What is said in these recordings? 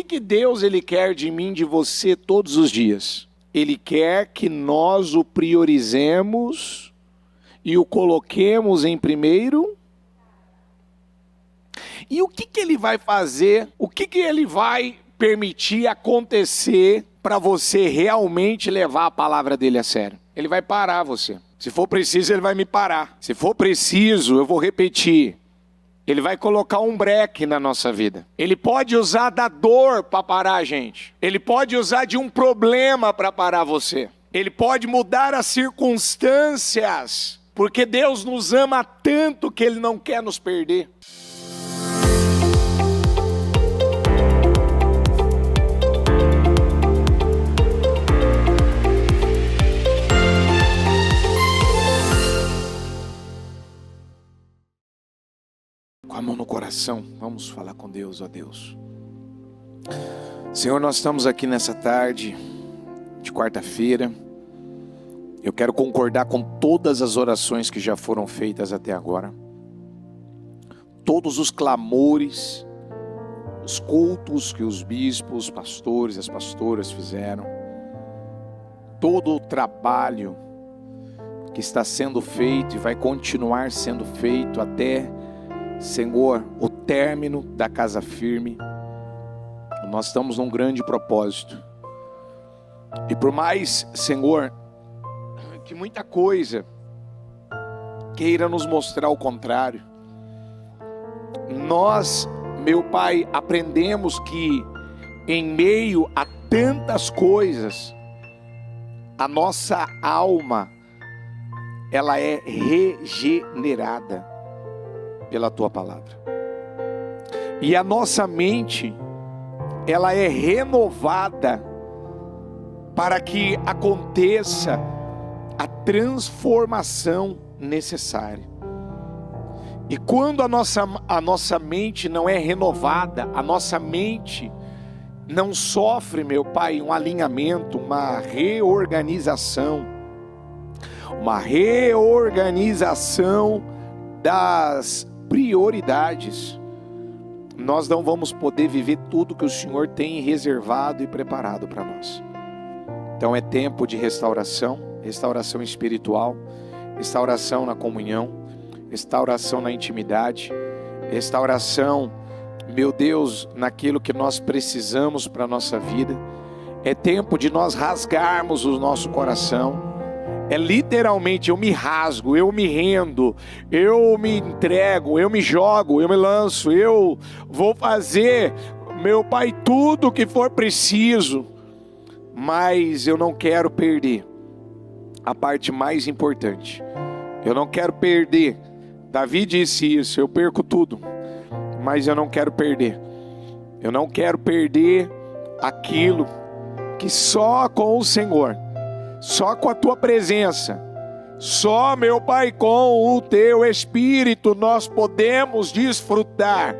que Deus ele quer de mim, de você todos os dias? Ele quer que nós o priorizemos e o coloquemos em primeiro. E o que ele vai fazer? O que ele vai permitir acontecer para você realmente levar a palavra dele a sério? Ele vai parar você. Se for preciso, ele vai me parar. Se for preciso, eu vou repetir. Ele vai colocar um breque na nossa vida. Ele pode usar da dor para parar a gente. Ele pode usar de um problema para parar você. Ele pode mudar as circunstâncias. Porque Deus nos ama tanto que Ele não quer nos perder. Com a mão no coração, vamos falar com Deus, ó Deus. Senhor, nós estamos aqui nessa tarde de quarta-feira. Eu quero concordar com todas as orações que já foram feitas até agora. Todos os clamores, os cultos que os bispos, os pastores, as pastoras fizeram. Todo o trabalho que está sendo feito e vai continuar sendo feito até, Senhor, o término da Casa Firme. Nós estamos num grande propósito. E por mais, Senhor, que muita coisa queira nos mostrar o contrário, nós, meu Pai, aprendemos que em meio a tantas coisas, a nossa alma, ela é regenerada pela Tua Palavra. E a nossa mente, ela é renovada para que aconteça a transformação necessária. E quando a nossa mente não é renovada, a nossa mente não sofre, meu Pai, um alinhamento, uma reorganização das prioridades, nós não vamos poder viver tudo que o Senhor tem reservado e preparado para nós. Então é tempo de restauração espiritual, restauração na comunhão, restauração na intimidade, restauração, meu Deus, naquilo que nós precisamos para a nossa vida. É tempo de nós rasgarmos o nosso coração. É literalmente, eu me rasgo, eu me rendo, eu me entrego, eu me jogo, eu me lanço, eu vou fazer, meu Pai, tudo o que for preciso, mas eu não quero perder a parte mais importante. Eu não quero perder. Davi disse isso, eu perco tudo, mas eu não quero perder. Eu não quero perder aquilo que só com o Senhor, só com a Tua presença, só, meu Pai, com o Teu Espírito nós podemos desfrutar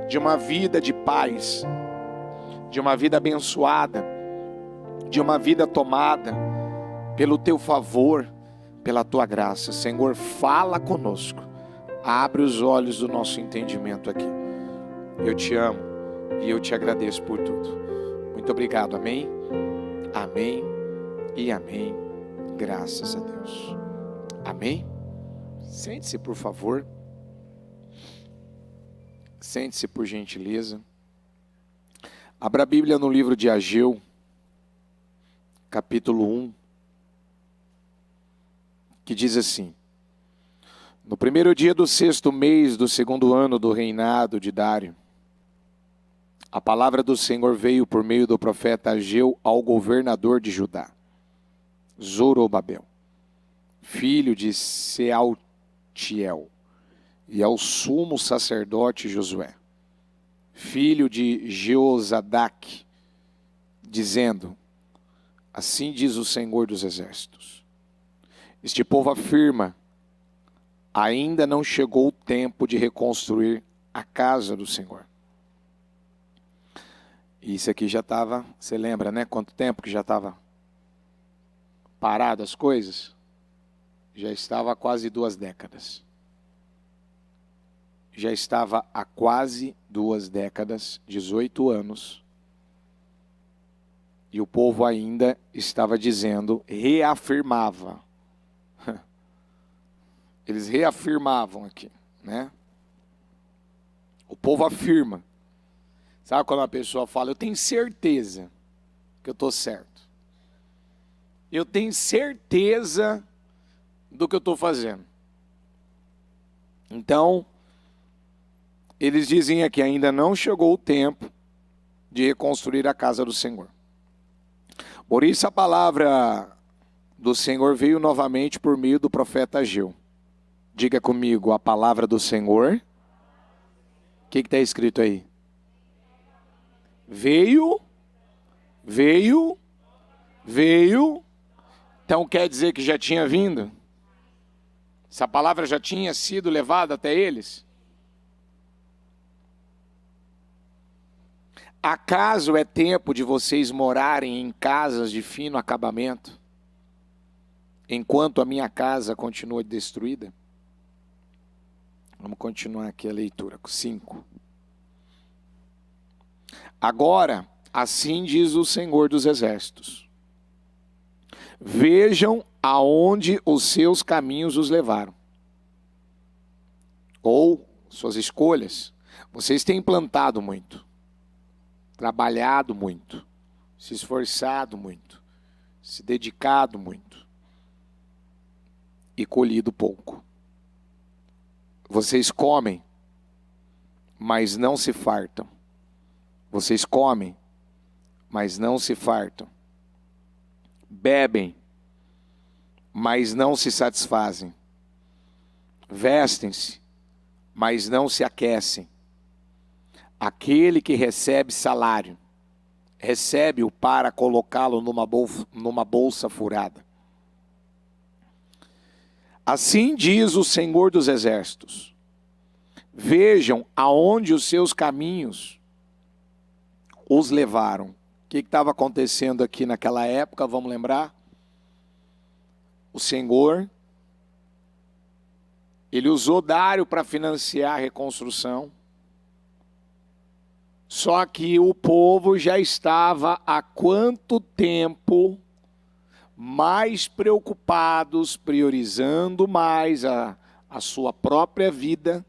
de uma vida de paz, de uma vida abençoada, de uma vida tomada pelo Teu favor, pela Tua graça. Senhor, fala conosco, abre os olhos do nosso entendimento aqui. Eu Te amo e eu Te agradeço por tudo. Muito obrigado, amém? Amém e amém. Graças a Deus. Amém? Sente-se, por favor. Sente-se, por gentileza. Abra a Bíblia no livro de Ageu, capítulo 1, que diz assim: no primeiro dia do 6º mês do 2º ano do reinado de Dário, a palavra do Senhor veio por meio do profeta Ageu ao governador de Judá, Zorobabel, filho de Sealtiel, e ao sumo sacerdote Josué, filho de Jeozadaque, dizendo: assim diz o Senhor dos Exércitos, este povo afirma, ainda não chegou o tempo de reconstruir a casa do Senhor. Isso aqui já estava, você lembra, né? Quanto tempo que já estava parado as coisas? Já estava há quase 2 décadas. Já estava há quase 2 décadas, 18 anos, E o povo ainda estava dizendo, reafirmava. Eles reafirmavam aqui, né? O povo afirma. Sabe quando a pessoa fala, eu tenho certeza que eu estou certo. Eu tenho certeza do que eu estou fazendo. Então, eles dizem aqui, ainda não chegou o tempo de reconstruir a casa do Senhor. Por isso a palavra do Senhor veio novamente por meio do profeta Ageu. Diga comigo, a palavra do Senhor. O que está escrito aí? Veio. Então quer dizer que já tinha vindo? Essa palavra já tinha sido levada até eles? Acaso é tempo de vocês morarem em casas de fino acabamento, enquanto a minha casa continua destruída? Vamos continuar aqui a leitura, 5. Agora, assim diz o Senhor dos Exércitos: vejam aonde os seus caminhos os levaram, ou suas escolhas. Vocês têm plantado muito, trabalhado muito, se esforçado muito, se dedicado muito e colhido pouco. Vocês comem, mas não se fartam. Vocês comem, mas não se fartam. Bebem, mas não se satisfazem. Vestem-se, mas não se aquecem. Aquele que recebe salário, recebe-o para colocá-lo numa bolsa furada. Assim diz o Senhor dos Exércitos: vejam aonde os seus caminhos os levaram. O que estava acontecendo aqui naquela época, vamos lembrar? O Senhor, ele usou Dário para financiar a reconstrução. Só que o povo já estava há quanto tempo mais preocupados, priorizando mais a sua própria vida.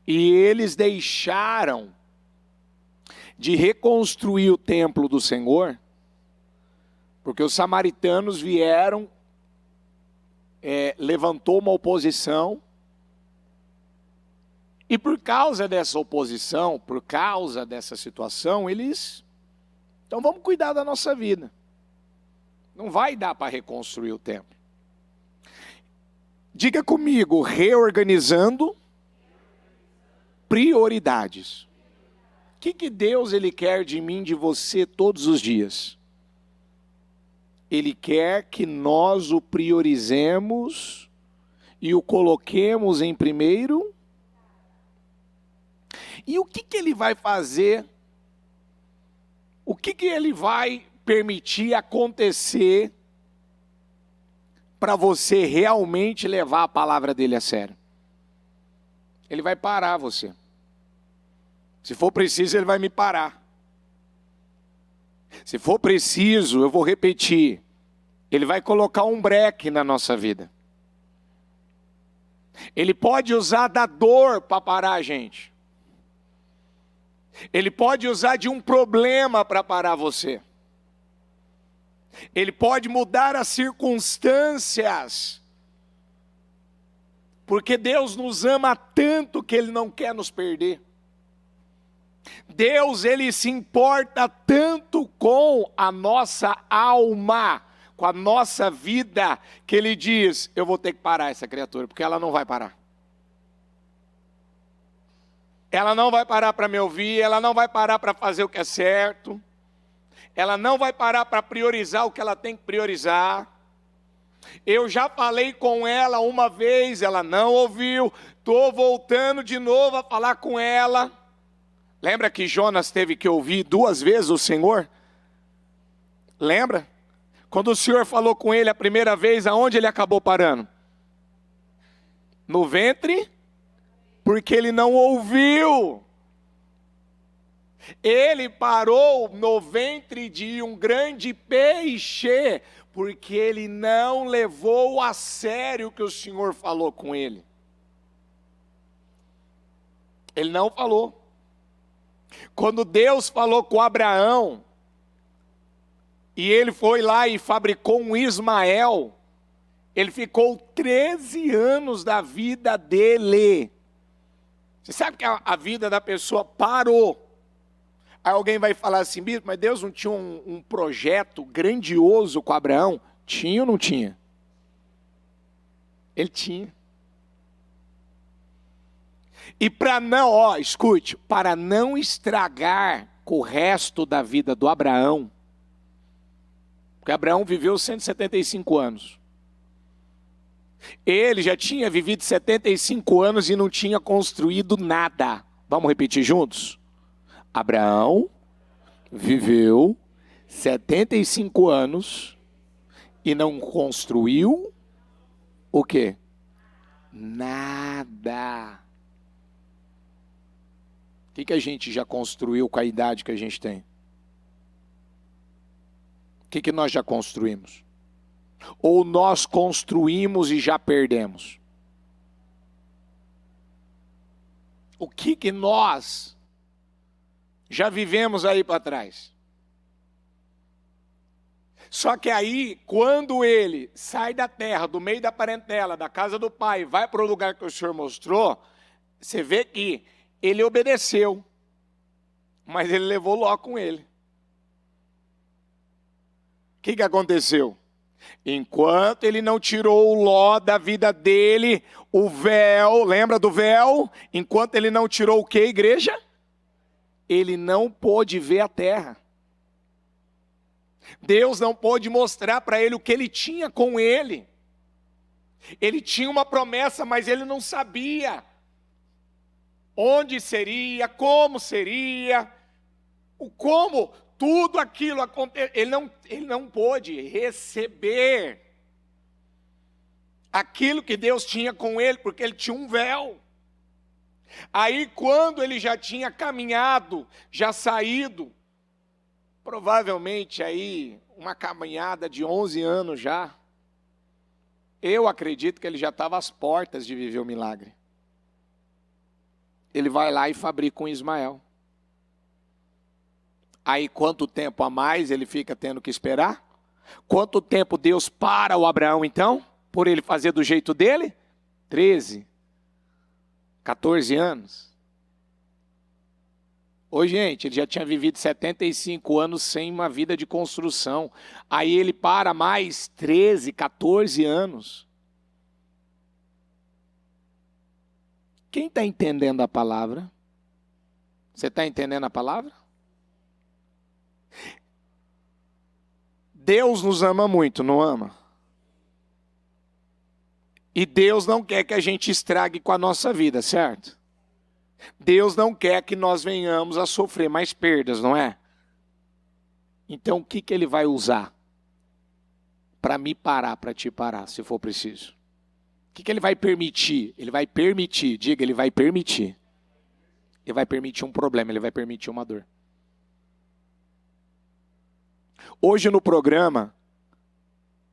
E eles deixaram de reconstruir o templo do Senhor, porque os samaritanos vieram, levantou uma oposição, e por causa dessa oposição, por causa dessa situação, então vamos cuidar da nossa vida. Não vai dar para reconstruir o templo. Diga comigo, reorganizando prioridades. O que Deus ele quer de mim, de você, todos os dias? Ele quer que nós o priorizemos e o coloquemos em primeiro. E o que ele vai fazer? O que ele vai permitir acontecer para você realmente levar a palavra dele a sério? Ele vai parar você. Se for preciso, ele vai me parar. Se for preciso, eu vou repetir. Ele vai colocar um breque na nossa vida. Ele pode usar da dor para parar a gente. Ele pode usar de um problema para parar você. Ele pode mudar as circunstâncias. Porque Deus nos ama tanto que Ele não quer nos perder. Deus, Ele se importa tanto com a nossa alma, com a nossa vida, que Ele diz, eu vou ter que parar essa criatura, porque ela não vai parar. Ela não vai parar para me ouvir, ela não vai parar para fazer o que é certo, ela não vai parar para priorizar o que ela tem que priorizar. Eu já falei com ela uma vez, ela não ouviu, estou voltando de novo a falar com ela. Lembra que Jonas teve que ouvir 2 vezes o Senhor? Lembra? Quando o Senhor falou com ele a primeira vez, aonde ele acabou parando? No ventre, porque ele não ouviu. Ele parou no ventre de um grande peixe, porque ele não levou a sério o que o Senhor falou com ele. Ele não falou. Quando Deus falou com Abraão, e ele foi lá e fabricou um Ismael, ele ficou 13 anos da vida dele. Você sabe que a vida da pessoa parou. Aí alguém vai falar assim, bispo, mas Deus não tinha um projeto grandioso com Abraão? Tinha ou não tinha? Ele tinha. E para não, escute, para não estragar com o resto da vida do Abraão, porque Abraão viveu 175 anos. Ele já tinha vivido 75 anos e não tinha construído nada. Vamos repetir juntos? Abraão viveu 75 anos e não construiu o quê? Nada. O que a gente já construiu com a idade que a gente tem? O que nós já construímos? Ou nós construímos e já perdemos? O que nós já vivemos aí para trás? Só que aí, quando ele sai da terra, do meio da parentela, da casa do pai, vai para o lugar que o Senhor mostrou, você vê que ele obedeceu, mas ele levou Ló com ele. O que aconteceu? Enquanto ele não tirou o Ló da vida dele, o véu, lembra do véu? Enquanto ele não tirou o que, igreja? Ele não pôde ver a terra. Deus não pôde mostrar para ele o que ele tinha com ele. Ele tinha uma promessa, mas ele não sabia onde seria, como seria, como tudo aquilo aconteceu. Ele não pôde receber aquilo que Deus tinha com ele, porque ele tinha um véu. Aí quando ele já tinha caminhado, já saído, provavelmente aí uma caminhada de 11 anos já, eu acredito que ele já estava às portas de viver o milagre. Ele vai lá e fabrica um Ismael. Aí quanto tempo a mais ele fica tendo que esperar? Quanto tempo Deus para o Abraão então? Por ele fazer do jeito dele? 13, 14 anos. Ô gente, ele já tinha vivido 75 anos sem uma vida de construção. Aí ele para mais 13, 14 anos. Quem está entendendo a palavra? Você está entendendo a palavra? Deus nos ama muito, não ama? E Deus não quer que a gente estrague com a nossa vida, certo? Deus não quer que nós venhamos a sofrer mais perdas, não é? Então o que Ele vai usar para me parar, para te parar, se for preciso? O que Ele vai permitir? Ele vai permitir, diga, Ele vai permitir. Ele vai permitir um problema, Ele vai permitir uma dor. Hoje no programa,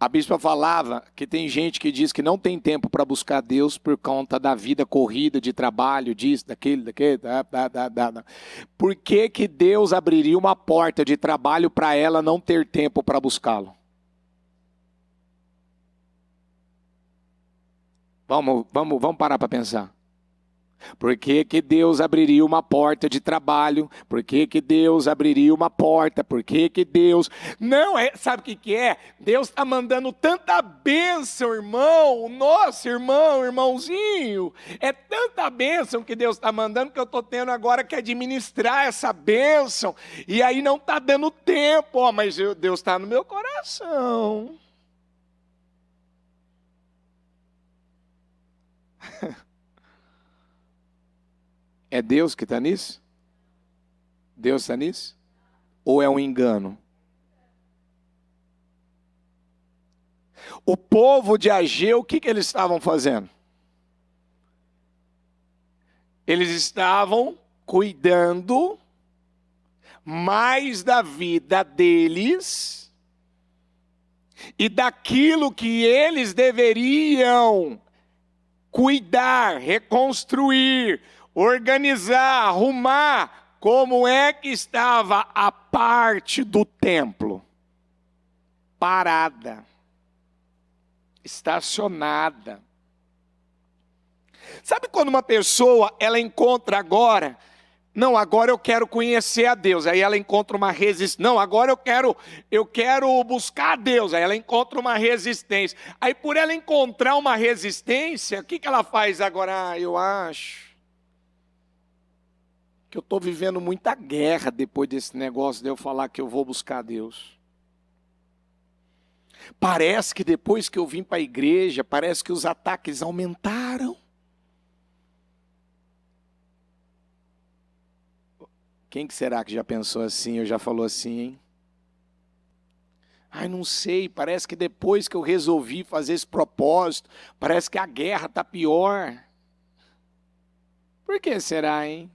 a bispa falava que tem gente que diz que não tem tempo para buscar Deus por conta da vida corrida, de trabalho, disso, daquele. Por que Deus abriria uma porta de trabalho para ela não ter tempo para buscá-lo? Vamos parar para pensar. Por que Deus abriria uma porta de trabalho? Por que Deus abriria uma porta? Por que Deus... Não, sabe o que é? Deus está mandando tanta bênção, irmão. Nossa, irmãozinho. É tanta bênção que Deus está mandando que eu estou tendo agora que administrar essa bênção. E aí não está dando tempo. Mas Deus está no meu coração. É Deus que está nisso? Deus está nisso? Ou é um engano? O povo de Ageu, o que eles estavam fazendo? Eles estavam cuidando mais da vida deles e daquilo que eles deveriam cuidar, reconstruir, organizar, arrumar, como é que estava a parte do templo? Parada, estacionada. Sabe quando uma pessoa, ela encontra agora, não, agora eu quero conhecer a Deus, aí ela encontra uma resistência, não, agora eu quero buscar a Deus, aí ela encontra uma resistência, aí por ela encontrar uma resistência, o que ela faz agora? Eu acho que eu estou vivendo muita guerra depois desse negócio de eu falar que eu vou buscar a Deus. Parece que depois que eu vim para a igreja, parece que os ataques aumentaram. Quem que será que já pensou assim, ou já falou assim, hein? Ai, não sei, parece que depois que eu resolvi fazer esse propósito, parece que a guerra está pior. Por que será, hein?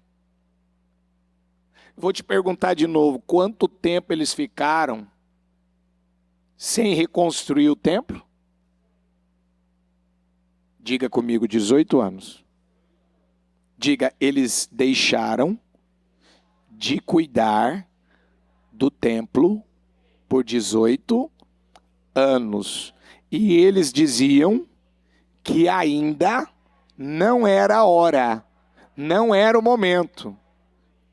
Vou te perguntar de novo, quanto tempo eles ficaram sem reconstruir o templo? Diga comigo, 18 anos. Diga, eles deixaram de cuidar do templo por 18 anos. E eles diziam que ainda não era a hora, não era o momento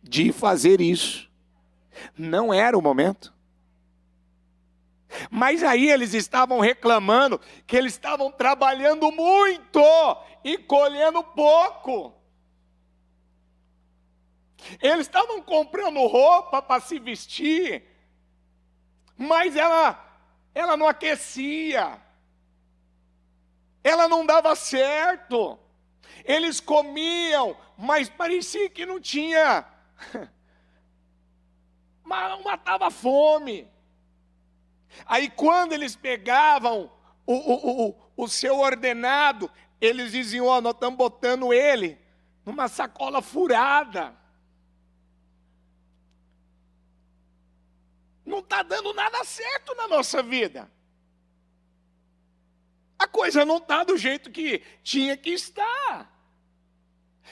de fazer isso. Não era o momento. Mas aí eles estavam reclamando que eles estavam trabalhando muito e colhendo pouco. Eles estavam comprando roupa para se vestir, mas ela não aquecia, ela não dava certo. Eles comiam, mas parecia que não tinha, mas matava a fome. Aí quando eles pegavam o seu ordenado, eles diziam, ó, nós estamos botando ele numa sacola furada. Não está dando nada certo na nossa vida. A coisa não está do jeito que tinha que estar.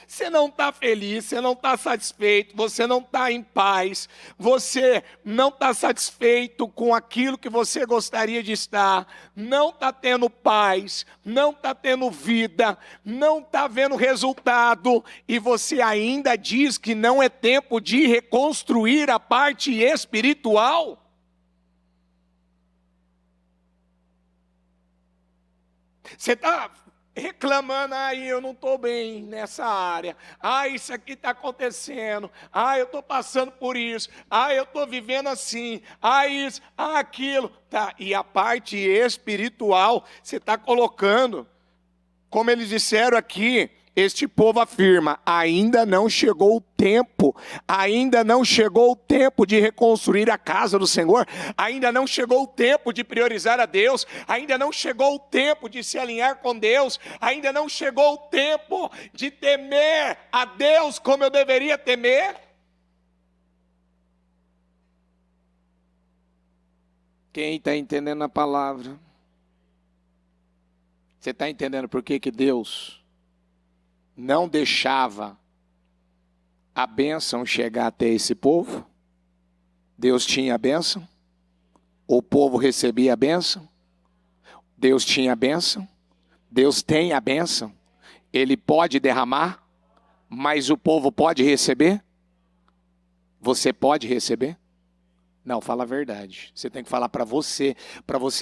Você não está feliz, você não está satisfeito, você não está em paz, você não está satisfeito com aquilo que você gostaria de estar, não está tendo paz, não está tendo vida, não está vendo resultado, e você ainda diz que não é tempo de reconstruir a parte espiritual? Você está reclamando, eu não estou bem nessa área, isso aqui está acontecendo, eu estou passando por isso, eu estou vivendo assim, isso, aquilo, tá. E a parte espiritual, você está colocando, como eles disseram aqui, este povo afirma, ainda não chegou o tempo, ainda não chegou o tempo de reconstruir a casa do Senhor, ainda não chegou o tempo de priorizar a Deus, ainda não chegou o tempo de se alinhar com Deus, ainda não chegou o tempo de temer a Deus como eu deveria temer. Quem está entendendo a palavra? Você está entendendo por que Deus não deixava a bênção chegar até esse povo? Deus tinha a bênção, o povo recebia a bênção, Deus tinha a bênção, Deus tem a bênção, Ele pode derramar, mas o povo pode receber? Você pode receber? Não, fala a verdade. Você tem que falar para você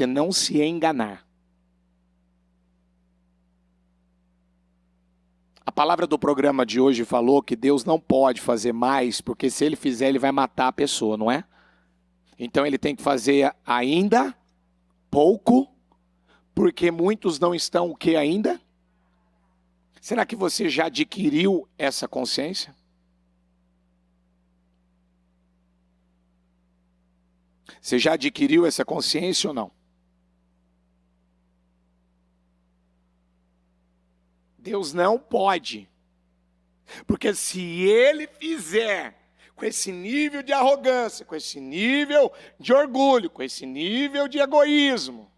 não se enganar. A palavra do programa de hoje falou que Deus não pode fazer mais, porque se Ele fizer, Ele vai matar a pessoa, não é? Então Ele tem que fazer ainda pouco, porque muitos não estão o que ainda? Será que você já adquiriu essa consciência? Você já adquiriu essa consciência ou não? Deus não pode, porque se Ele fizer com esse nível de arrogância, com esse nível de orgulho, com esse nível de egoísmo.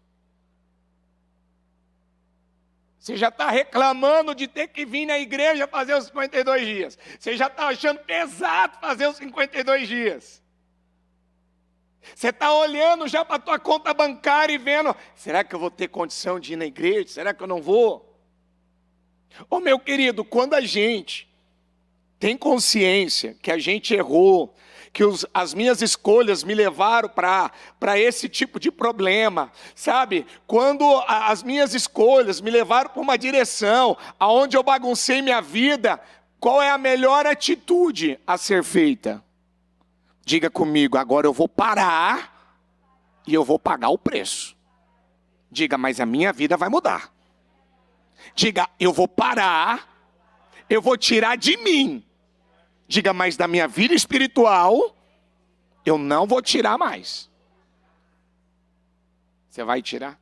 Você já está reclamando de ter que vir na igreja fazer os 52 dias. Você já está achando pesado fazer os 52 dias. Você está olhando já para a tua conta bancária e vendo, será que eu vou ter condição de ir na igreja? Será que eu não vou? Ô meu querido, quando a gente tem consciência que a gente errou, que as minhas escolhas me levaram para esse tipo de problema, sabe? Quando as minhas escolhas me levaram para uma direção aonde eu baguncei minha vida, qual é a melhor atitude a ser feita? Diga comigo, agora eu vou parar e eu vou pagar o preço. Diga, mas a minha vida vai mudar. Diga, eu vou parar, eu vou tirar de mim. Diga, mas da minha vida espiritual, eu não vou tirar mais. Você vai tirar?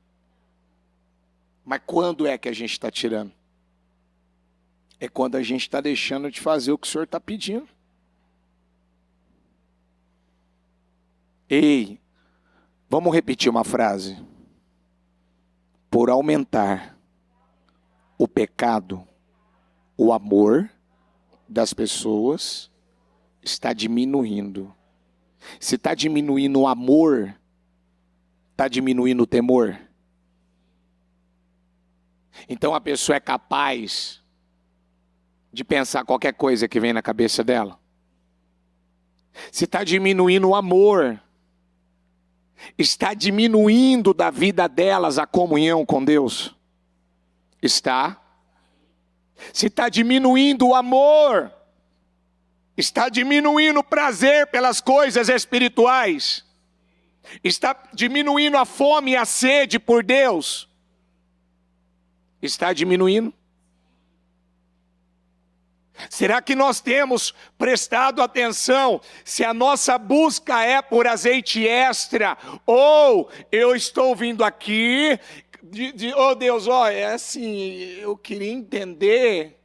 Mas quando é que a gente está tirando? É quando a gente está deixando de fazer o que o Senhor está pedindo. Ei, vamos repetir uma frase. Por aumentar o pecado, o amor das pessoas está diminuindo. Se está diminuindo o amor, está diminuindo o temor. Então a pessoa é capaz de pensar qualquer coisa que vem na cabeça dela. Se está diminuindo o amor, está diminuindo da vida delas a comunhão com Deus? Está. Se está diminuindo o amor, está diminuindo o prazer pelas coisas espirituais, está diminuindo a fome e a sede por Deus, está diminuindo. Será que nós temos prestado atenção se a nossa busca é por azeite extra, ou eu estou vindo aqui, oh Deus, é assim, eu queria entender,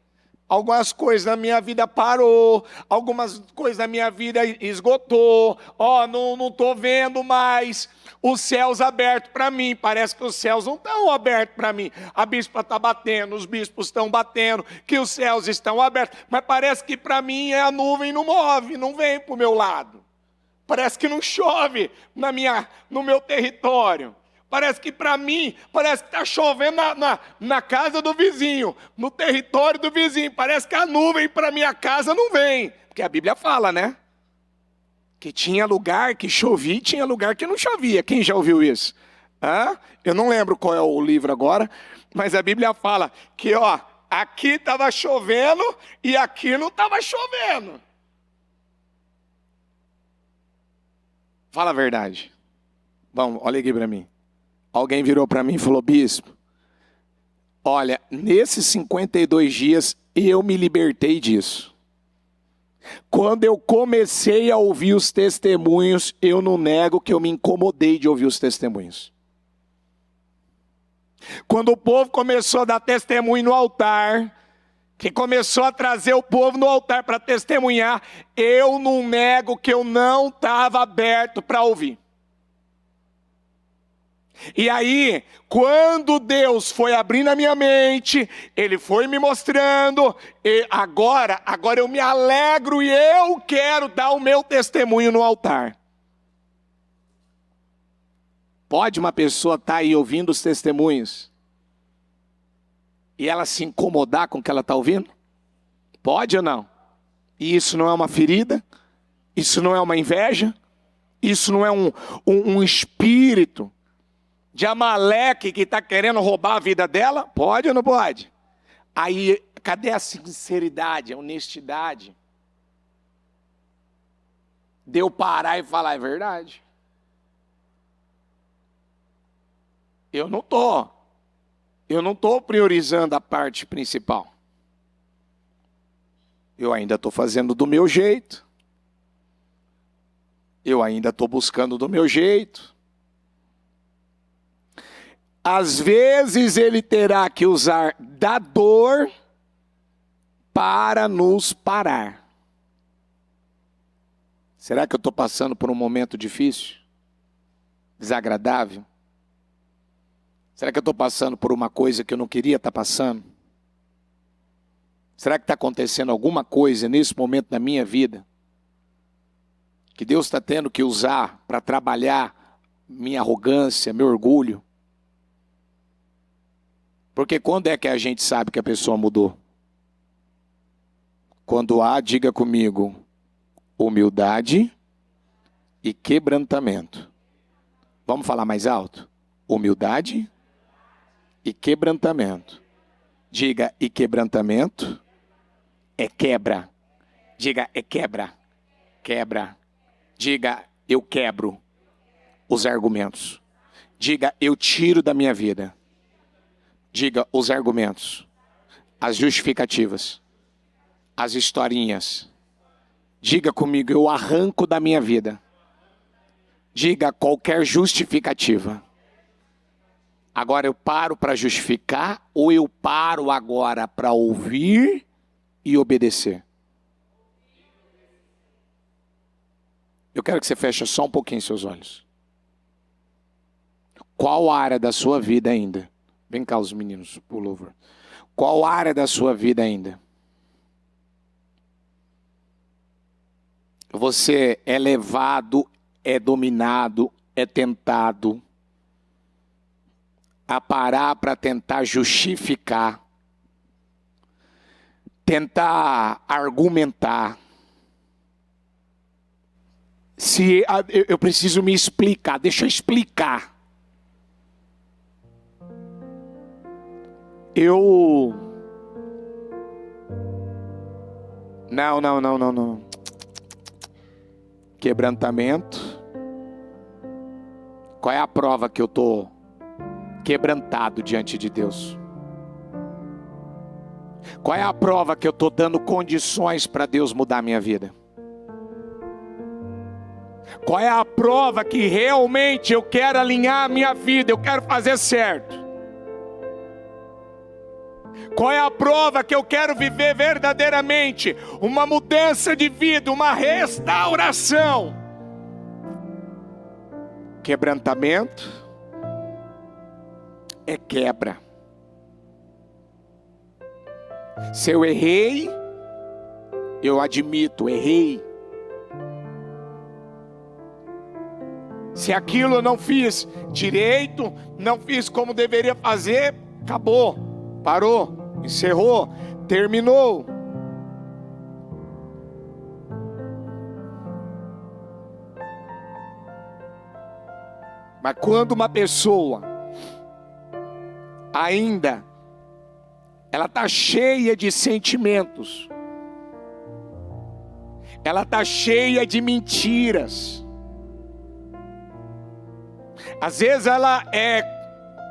algumas coisas na minha vida parou, algumas coisas na minha vida esgotou, não estou vendo mais os céus abertos para mim, parece que os céus não estão abertos para mim, a bispa está batendo, os bispos estão batendo, que os céus estão abertos, mas parece que para mim a nuvem não move, não vem para o meu lado, parece que não chove no meu território, parece que para mim, parece que está chovendo na casa do vizinho, no território do vizinho, parece que a nuvem para minha casa não vem, porque a Bíblia fala, né? Que tinha lugar que chovia e tinha lugar que não chovia. Quem já ouviu isso? Eu não lembro qual é o livro agora, mas a Bíblia fala que aqui estava chovendo e aqui não estava chovendo. Fala a verdade. Bom, olha aqui para mim. Alguém virou para mim e falou, bispo, olha, nesses 52 dias eu me libertei disso. Quando eu comecei a ouvir os testemunhos, eu não nego que eu me incomodei de ouvir os testemunhos. Quando o povo começou a dar testemunho no altar, que começou a trazer o povo no altar para testemunhar, eu não nego que eu não estava aberto para ouvir. E aí, quando Deus foi abrindo a minha mente, Ele foi me mostrando, e agora eu me alegro e eu quero dar o meu testemunho no altar. Pode uma pessoa estar aí ouvindo os testemunhos e ela se incomodar com o que ela está ouvindo? Pode ou não? E isso não é uma ferida? Isso não é uma inveja? Isso não é um espírito de Amaleque que está querendo roubar a vida dela? Pode ou não pode? Aí, cadê a sinceridade, a honestidade? De eu parar e falar, é verdade. Eu não estou priorizando a parte principal. Eu ainda estou fazendo do meu jeito. Eu ainda estou buscando do meu jeito. Às vezes Ele terá que usar da dor para nos parar. Será que eu estou passando por um momento difícil? Desagradável? Será que eu estou passando por uma coisa que eu não queria estar passando? Será que está acontecendo alguma coisa nesse momento da minha vida que Deus está tendo que usar para trabalhar minha arrogância, meu orgulho? Porque quando é que a gente sabe que a pessoa mudou? Quando há, diga comigo, humildade e quebrantamento. Vamos falar mais alto? Humildade e quebrantamento. Diga, e quebrantamento é quebra. Diga, é quebra. Quebra. Diga, eu quebro os argumentos. Diga, eu tiro da minha vida. Diga, os argumentos, as justificativas, as historinhas. Diga comigo, eu arranco da minha vida. Diga, qualquer justificativa. Agora eu paro para justificar ou eu paro agora para ouvir e obedecer? Eu quero que você feche só um pouquinho seus olhos. Qual área da sua vida ainda? Vem cá os meninos, por louvor. Qual área da sua vida ainda você é levado, é dominado, é tentado a parar para tentar justificar, tentar argumentar? Se eu preciso me explicar, deixa eu explicar. Não. Quebrantamento. Qual é a prova que eu estou quebrantado diante de Deus? Qual é a prova que eu estou dando condições para Deus mudar a minha vida? Qual é a prova que realmente eu quero alinhar a minha vida, eu quero fazer certo? Qual é a prova que eu quero viver verdadeiramente uma mudança de vida, uma restauração? Quebrantamento é quebra. Se eu errei, eu admito, errei. Se aquilo eu não fiz direito, não fiz como deveria fazer, acabou, parou. Encerrou, terminou. Mas quando uma pessoa ainda ela está cheia de sentimentos, ela está cheia de mentiras, às vezes ela é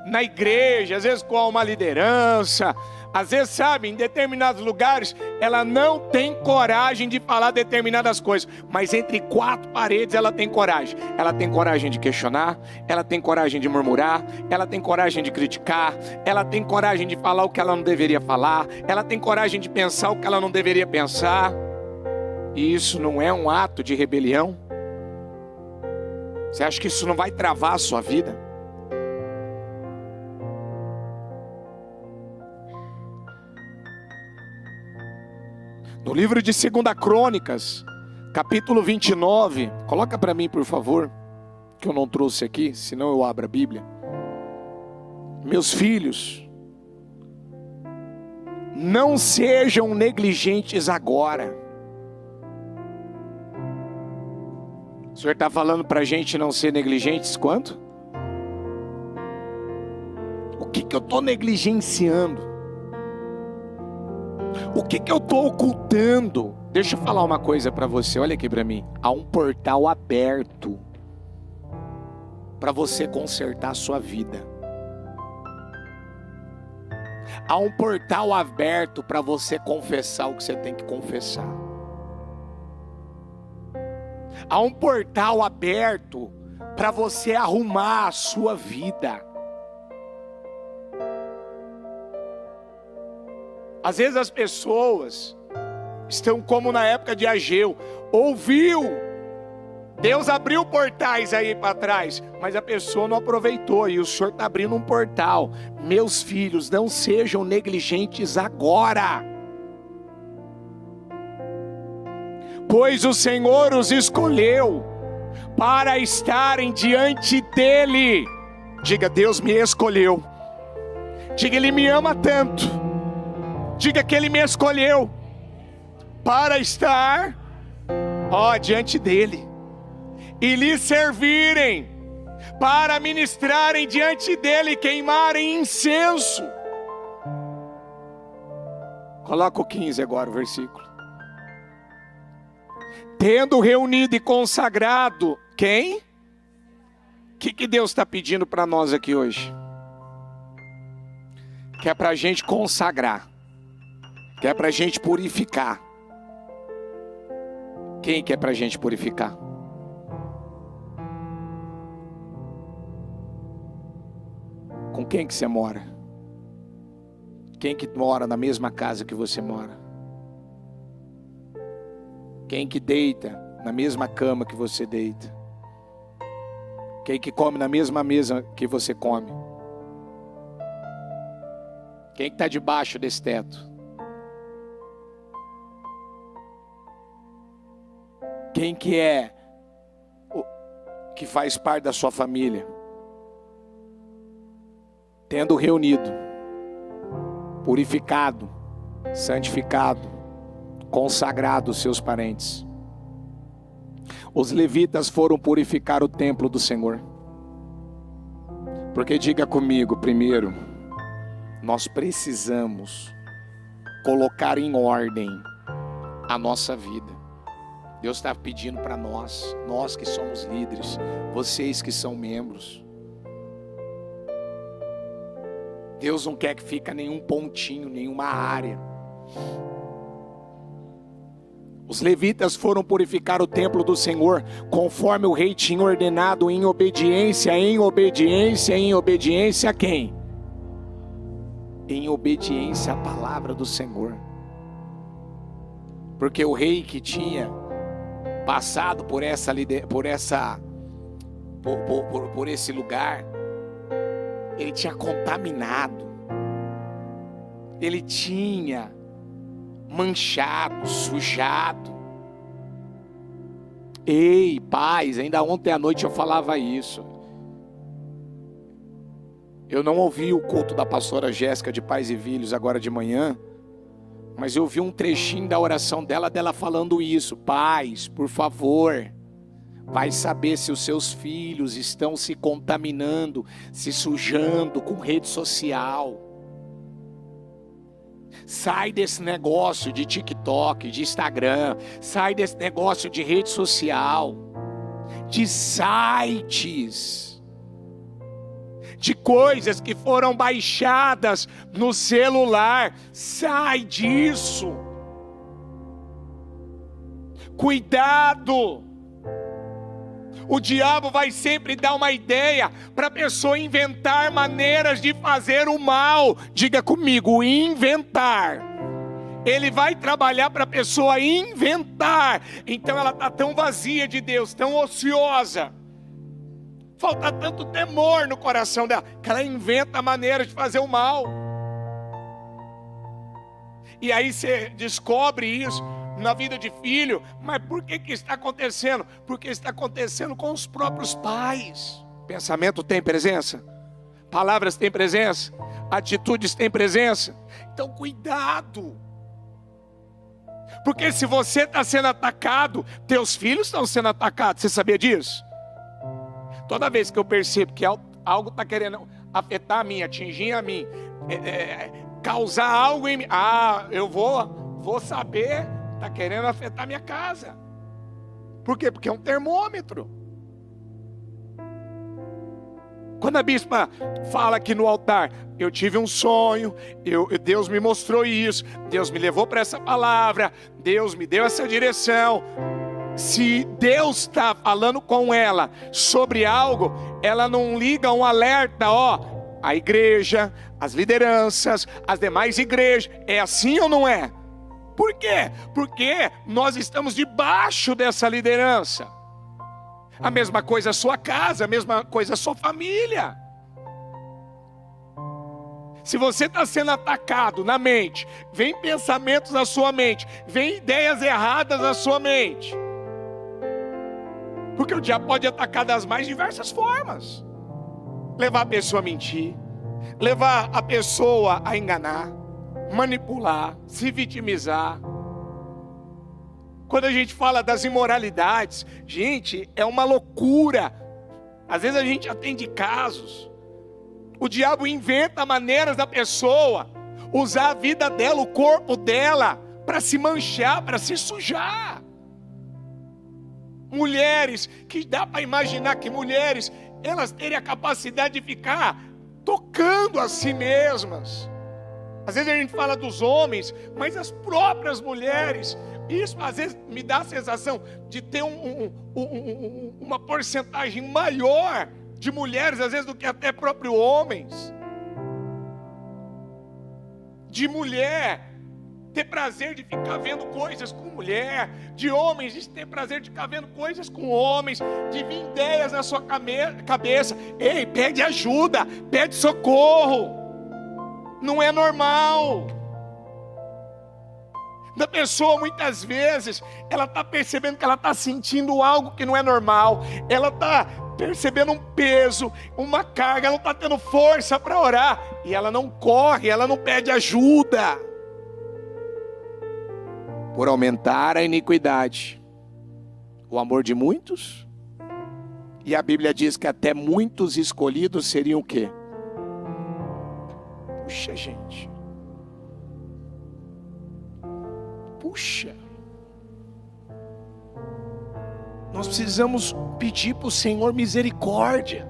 na igreja, às vezes com uma liderança, às vezes, sabe, em determinados lugares, ela não tem coragem de falar determinadas coisas, mas entre quatro paredes ela tem coragem. Ela tem coragem de questionar, ela tem coragem de murmurar, ela tem coragem de criticar, ela tem coragem de falar o que ela não deveria falar, ela tem coragem de pensar o que ela não deveria pensar. E isso não é um ato de rebelião? Você acha que isso não vai travar a sua vida? No livro de 2 Crônicas, capítulo 29, coloca para mim por favor, que eu não trouxe aqui, senão eu abro a Bíblia. Meus filhos, não sejam negligentes agora. O Senhor está falando para a gente não ser negligentes quanto? O que eu estou negligenciando? O que eu estou ocultando? Deixa eu falar uma coisa para você, olha aqui para mim. Há um portal aberto para você consertar a sua vida. Há um portal aberto para você confessar o que você tem que confessar. Há um portal aberto para você arrumar a sua vida. Às vezes as pessoas estão como na época de Ageu, ouviu Deus abriu portais aí para trás, mas a pessoa não aproveitou, e o Senhor está abrindo um portal. Meus filhos, não sejam negligentes agora, pois o Senhor os escolheu para estarem diante dEle. Diga: Deus me escolheu. Diga: Ele me ama tanto. Diga que Ele me escolheu para estar, diante dEle, e lhe servirem, para ministrarem diante dEle, queimarem incenso. Coloca o 15 agora, o versículo. Tendo reunido e consagrado, quem? O que Deus está pedindo para nós aqui hoje? Que é para a gente consagrar, que é para a gente purificar. Quem que é para a gente purificar? Com quem que você mora? Quem que mora na mesma casa que você mora? Quem que deita na mesma cama que você deita? Quem que come na mesma mesa que você come? Quem que está debaixo desse teto? Quem que é que faz parte da sua família? Tendo reunido, purificado, santificado, consagrado os seus parentes. Os levitas foram purificar o templo do Senhor. Porque diga comigo, primeiro, nós precisamos colocar em ordem a nossa vida. Deus está pedindo para nós que somos líderes, vocês que são membros. Deus não quer que fique nenhum pontinho, nenhuma área. Os levitas foram purificar o templo do Senhor, conforme o rei tinha ordenado, em obediência a quem? Em obediência à palavra do Senhor. Porque o rei que tinha passado por esse lugar, ele tinha contaminado, ele tinha manchado, sujado. Ei, pais, ainda ontem à noite eu falava isso. Eu não ouvi o culto da pastora Jéssica de Pais e Filhos agora de manhã, mas eu vi um trechinho da oração dela falando isso. Pais, por favor, vai saber se os seus filhos estão se contaminando, se sujando com rede social. Sai desse negócio de TikTok, de Instagram, sai desse negócio de rede social, de sites, de coisas que foram baixadas no celular. Sai disso. Cuidado. O diabo vai sempre dar uma ideia para a pessoa inventar maneiras de fazer o mal. Diga comigo, inventar. Ele vai trabalhar para a pessoa inventar. Então ela está tão vazia de Deus, tão ociosa. Falta tanto temor no coração dela, que ela inventa maneiras de fazer o mal. E aí você descobre isso na vida de filho. Mas por que está acontecendo? Porque está acontecendo com os próprios pais. Pensamento tem presença? Palavras têm presença? Atitudes têm presença? Então cuidado. Porque se você está sendo atacado, teus filhos estão sendo atacados. Você sabia disso? Toda vez que eu percebo que algo está querendo afetar a mim, atingir a mim, causar algo em mim, eu vou saber, está querendo afetar a minha casa. Por quê? Porque é um termômetro. Quando a bispa fala aqui no altar, eu tive um sonho, Deus me mostrou isso, Deus me levou para essa palavra, Deus me deu essa direção. Se Deus está falando com ela sobre algo, ela não liga um alerta, a igreja, as lideranças, as demais igrejas. É assim ou não é? Por quê? Porque nós estamos debaixo dessa liderança. A mesma coisa a sua casa, a mesma coisa a sua família. Se você está sendo atacado na mente, vem pensamentos na sua mente, vem ideias erradas na sua mente. Porque o diabo pode atacar das mais diversas formas. Levar a pessoa a mentir, levar a pessoa a enganar, manipular, se vitimizar. Quando a gente fala das imoralidades, gente, é uma loucura. Às vezes a gente atende casos. O diabo inventa maneiras da pessoa usar a vida dela, o corpo dela, para se manchar, para se sujar. Mulheres, que dá para imaginar que mulheres, elas terem a capacidade de ficar tocando a si mesmas. Às vezes a gente fala dos homens, mas as próprias mulheres, isso às vezes me dá a sensação de ter uma porcentagem maior de mulheres, às vezes, do que até próprios homens. De mulher ter prazer de ficar vendo coisas com mulher, de homens de ter prazer de ficar vendo coisas com homens, de vir ideias na sua cabeça. Ei, pede ajuda, pede socorro. Não é normal. Da pessoa, muitas vezes, ela está percebendo que ela está sentindo algo que não é normal. Ela está percebendo um peso, uma carga, ela não está tendo força para orar. E ela não corre, ela não pede ajuda. Por aumentar a iniquidade, o amor de muitos. E a Bíblia diz que até muitos escolhidos seriam o quê? Puxa, gente. Puxa. Nós precisamos pedir para o Senhor misericórdia.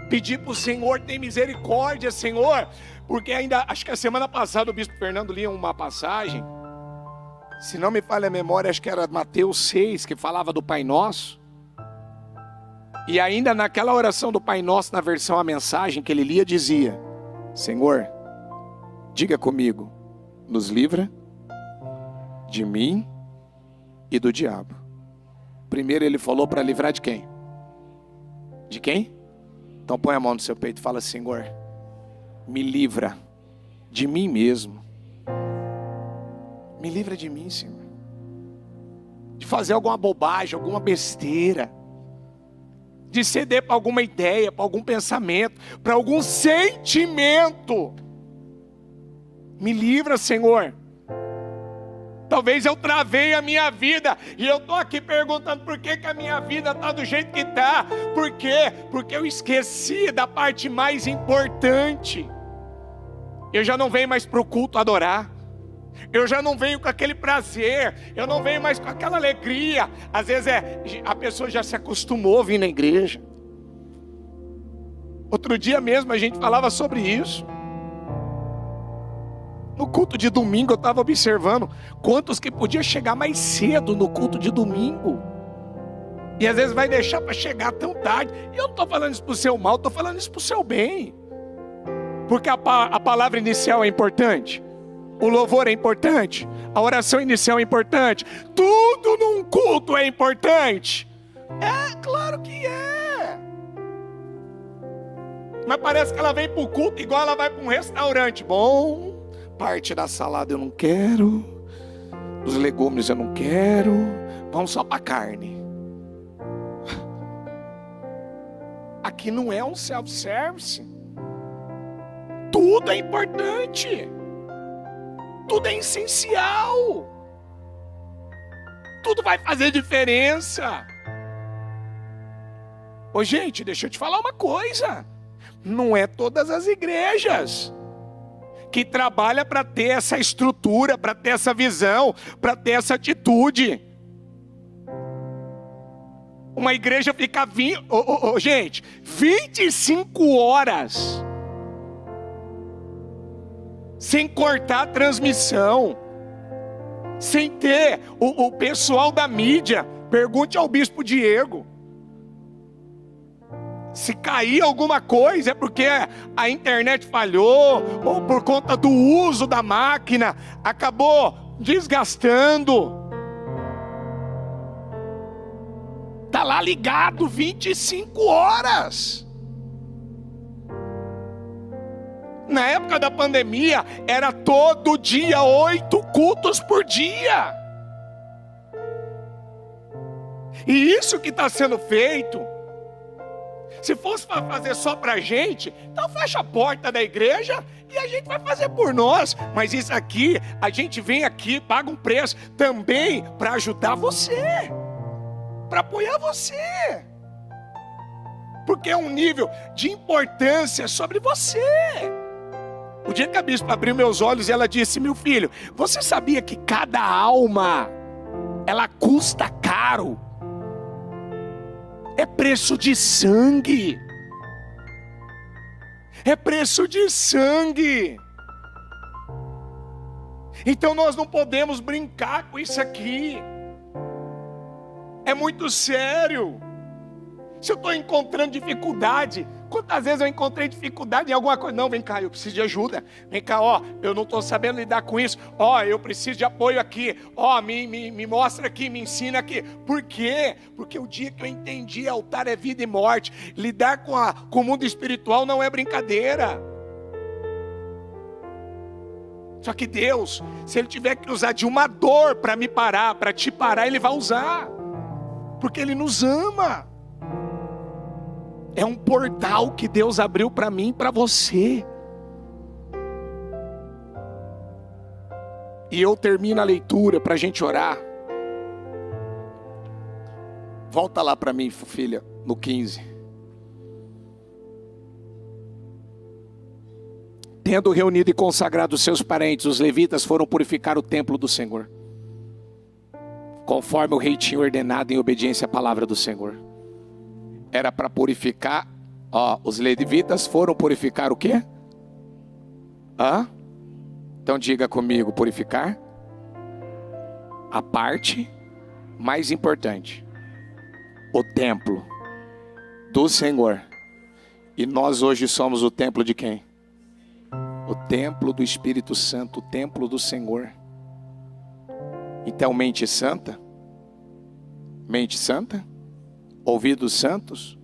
Pedir para o Senhor, tem misericórdia, Senhor. Porque ainda, acho que a semana passada o bispo Fernando lia uma passagem. Se não me falha a memória, acho que era Mateus 6, que falava do Pai Nosso. E ainda naquela oração do Pai Nosso, na versão A Mensagem, que ele lia, dizia: Senhor, diga comigo, nos livra de mim e do diabo. Primeiro ele falou para livrar de quem? De quem? Então põe a mão no seu peito e fala: Senhor, me livra de mim mesmo. Me livra de mim, Senhor. De fazer alguma bobagem, alguma besteira. De ceder para alguma ideia, para algum pensamento, para algum sentimento. Me livra, Senhor. Talvez eu travei a minha vida e eu estou aqui perguntando por que a minha vida está do jeito que está. Por quê? Porque eu esqueci da parte mais importante. Eu já não venho mais para o culto adorar. Eu já não venho com aquele prazer. Eu não venho mais com aquela alegria. Às vezes a pessoa já se acostumou a vir na igreja. Outro dia mesmo a gente falava sobre isso. No culto de domingo eu estava observando quantos que podiam chegar mais cedo no culto de domingo. E às vezes vai deixar para chegar tão tarde. E eu não estou falando isso para o seu mal, estou falando isso para o seu bem. Porque a palavra inicial é importante. O louvor é importante. A oração inicial é importante. Tudo num culto é importante. É, claro que é. Mas parece que ela vem para o culto igual ela vai para um restaurante. Bom, parte da salada eu não quero, dos legumes eu não quero, vamos só para a carne. Aqui não é um self-service. Tudo é importante. Tudo é essencial. Tudo vai fazer diferença. Ô gente, deixa eu te falar uma coisa. Não é todas as igrejas que trabalham para ter essa estrutura, para ter essa visão, para ter essa atitude. Uma igreja fica 25 horas sem cortar a transmissão, sem ter o pessoal da mídia. Pergunte ao bispo Diego. Se cair alguma coisa é porque a internet falhou, ou por conta do uso da máquina, acabou desgastando. está lá ligado 25 horas. Na época da pandemia, era todo dia 8 cultos por dia. E isso que está sendo feito, se fosse para fazer só para a gente, então fecha a porta da igreja e a gente vai fazer por nós. Mas isso aqui, a gente vem aqui, paga um preço também para ajudar você, para apoiar você. Porque é um nível de importância sobre você. O dia que a bispa abriu meus olhos, ela disse: meu filho, você sabia que cada alma, ela custa caro? É preço de sangue. É preço de sangue. Então nós não podemos brincar com isso aqui. É muito sério. Se eu estou encontrando dificuldade, quantas vezes eu encontrei dificuldade em alguma coisa? Não, vem cá, eu preciso de ajuda. Vem cá, eu não estou sabendo lidar com isso. Eu preciso de apoio aqui. Me mostra aqui, me ensina aqui. Por quê? Porque o dia que eu entendi, altar é vida e morte. Lidar com o mundo espiritual não é brincadeira. Só que Deus, se Ele tiver que usar de uma dor para me parar, para te parar, Ele vai usar. Porque Ele nos ama. É um portal que Deus abriu para mim e para você. E eu termino a leitura para a gente orar. Volta lá para mim, filha, no 15. Tendo reunido e consagrado os seus parentes, os levitas foram purificar o templo do Senhor, conforme o rei tinha ordenado, em obediência à palavra do Senhor. Era para purificar, os levitas foram purificar o quê? Então diga comigo, purificar a parte mais importante, o templo do Senhor. E nós hoje somos o templo de quem? O templo do Espírito Santo, o templo do Senhor. Então mente santa, ouvidos santos,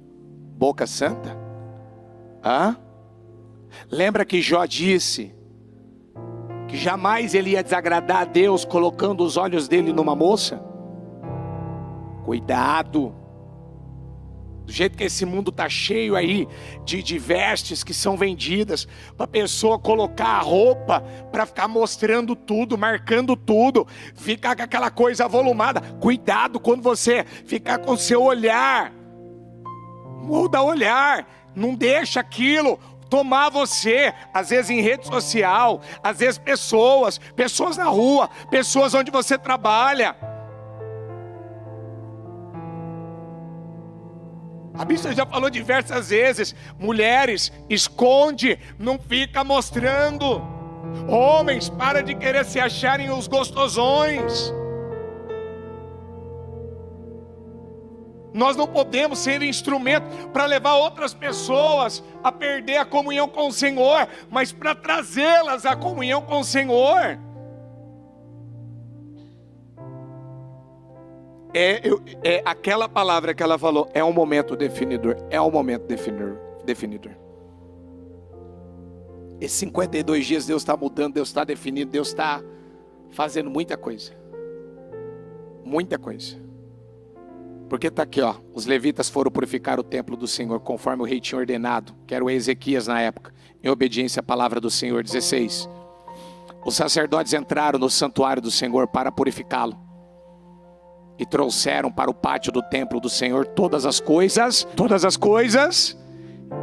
boca santa. Lembra que Jó disse que jamais ele ia desagradar a Deus colocando os olhos dele numa moça? Cuidado. Do jeito que esse mundo está cheio aí de vestes que são vendidas, para a pessoa colocar a roupa, para ficar mostrando tudo, marcando tudo, ficar com aquela coisa avolumada. Cuidado quando você ficar com o seu olhar. Muda o olhar, não deixa aquilo tomar você, às vezes em rede social, às vezes pessoas na rua, pessoas onde você trabalha. A Bíblia já falou diversas vezes: mulheres, esconde, não fica mostrando. Homens, para de querer se acharem os gostosões. Nós não podemos ser instrumento para levar outras pessoas a perder a comunhão com o Senhor, mas para trazê-las à comunhão com o Senhor. É aquela palavra que ela falou, é um momento definidor. É um momento definidor. Esses 52 dias Deus está mudando, Deus está definindo, Deus está fazendo muita coisa. Muita coisa. Porque está aqui, os levitas foram purificar o templo do Senhor, conforme o rei tinha ordenado, que era o Ezequias na época, em obediência à palavra do Senhor. 16. Os sacerdotes entraram no santuário do Senhor para purificá-lo, e trouxeram para o pátio do templo do Senhor todas as coisas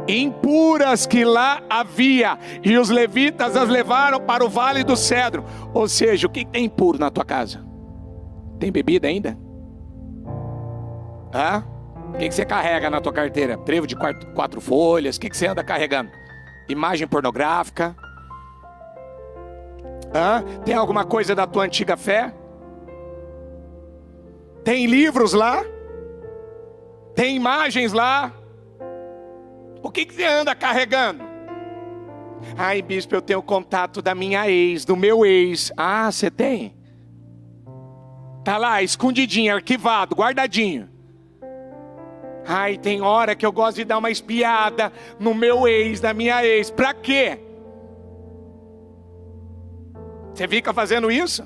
impuras que lá havia, e os levitas as levaram para o vale do cedro. Ou seja, o que tem impuro na tua casa? Tem bebida ainda? O que você carrega na tua carteira? Trevo de 4 folhas? O que você anda carregando? Imagem pornográfica? Tem alguma coisa da tua antiga fé? Tem livros lá? Tem imagens lá? O que você anda carregando? Ai, bispo, eu tenho o contato da minha ex, do meu ex. Você tem? Tá lá, escondidinho, arquivado, guardadinho. Ai, tem hora que eu gosto de dar uma espiada no meu ex, na minha ex. Pra quê? Você fica fazendo isso?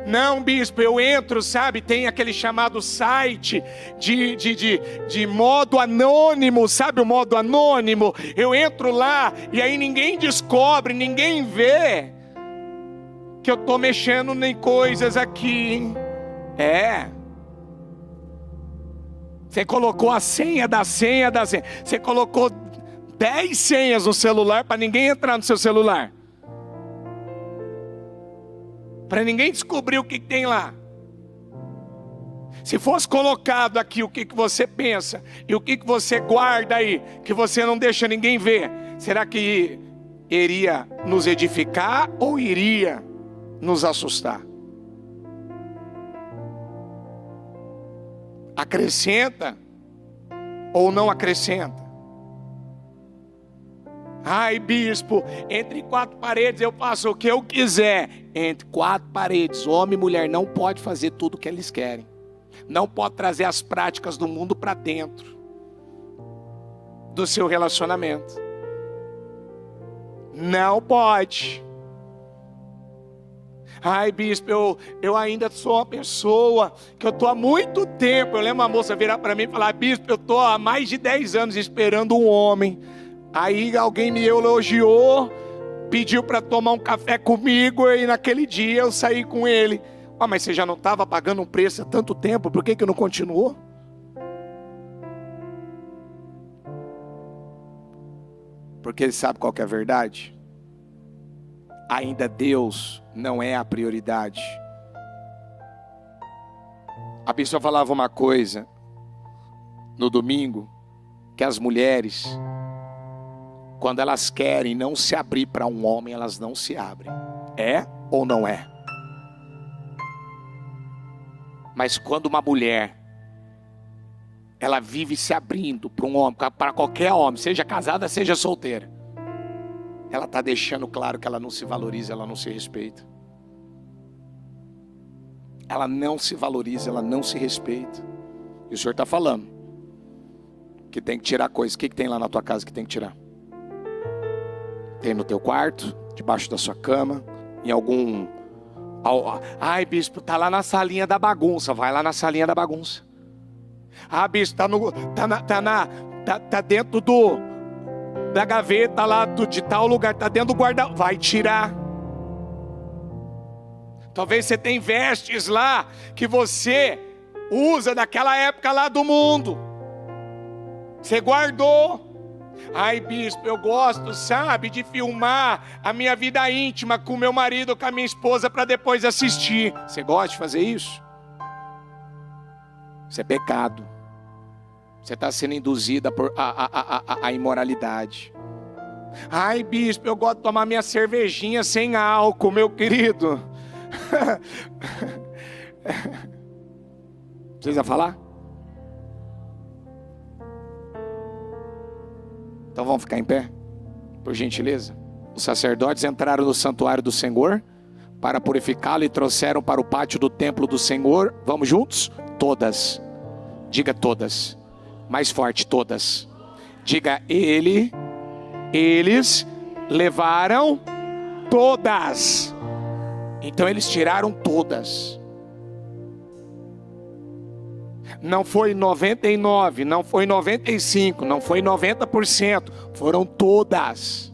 Não, bispo, eu entro, sabe? Tem aquele chamado site de modo anônimo, sabe o modo anônimo? Eu entro lá e aí ninguém descobre, ninguém vê que eu tô mexendo em coisas aqui. Você colocou a senha da senha da senha. Você colocou 10 senhas no celular para ninguém entrar no seu celular. Para ninguém descobrir o que tem lá. Se fosse colocado aqui o que você pensa e o que você guarda aí, que você não deixa ninguém ver, será que iria nos edificar ou iria nos assustar? Acrescenta ou não acrescenta? Ai, bispo, entre 4 paredes eu faço o que eu quiser. Entre 4 paredes, homem e mulher não pode fazer tudo o que eles querem. Não pode trazer as práticas do mundo para dentro do seu relacionamento. Não pode. Ai, bispo, eu ainda sou uma pessoa que eu estou há muito tempo. Eu lembro uma moça virar para mim e falar: bispo, eu estou há mais de 10 anos esperando um homem. Aí alguém me elogiou, pediu para tomar um café comigo e naquele dia eu saí com ele. Mas você já não estava pagando um preço há tanto tempo, por que não continuou? Porque ele sabe qual que é a verdade? Ainda Deus não é a prioridade. A pessoa falava uma coisa no domingo, que as mulheres, quando elas querem não se abrir para um homem, elas não se abrem. É ou não é? Mas quando uma mulher, ela vive se abrindo para um homem, para qualquer homem, seja casada, seja solteira, ela está deixando claro que ela não se valoriza, ela não se respeita. Ela não se valoriza, ela não se respeita. E o Senhor está falando que tem que tirar coisas. O que tem lá na tua casa que tem que tirar? Tem no teu quarto, debaixo da sua cama, em algum... Ai, bispo, tá lá na salinha da bagunça. Vai lá na salinha da bagunça. Ah, bispo, tá dentro da gaveta lá de tal lugar, tá dentro do guarda. Vai tirar. Talvez você tenha vestes lá que você usa daquela época lá do mundo. Você guardou. Ai, bispo, eu gosto, sabe, de filmar a minha vida íntima com meu marido, com a minha esposa, para depois assistir. Você gosta de fazer isso? Isso é pecado. Você está sendo induzida por a imoralidade. Ai, bispo, eu gosto de tomar minha cervejinha sem álcool, meu querido. Precisa falar? Então vamos ficar em pé, por gentileza. Os sacerdotes entraram no santuário do Senhor para purificá-lo e trouxeram para o pátio do templo do Senhor. Vamos juntos? Todas. Diga todas. Mais forte, todas. Diga eles levaram todas. Então eles tiraram todas. Não foi 99, não foi 95, não foi 90%, foram todas.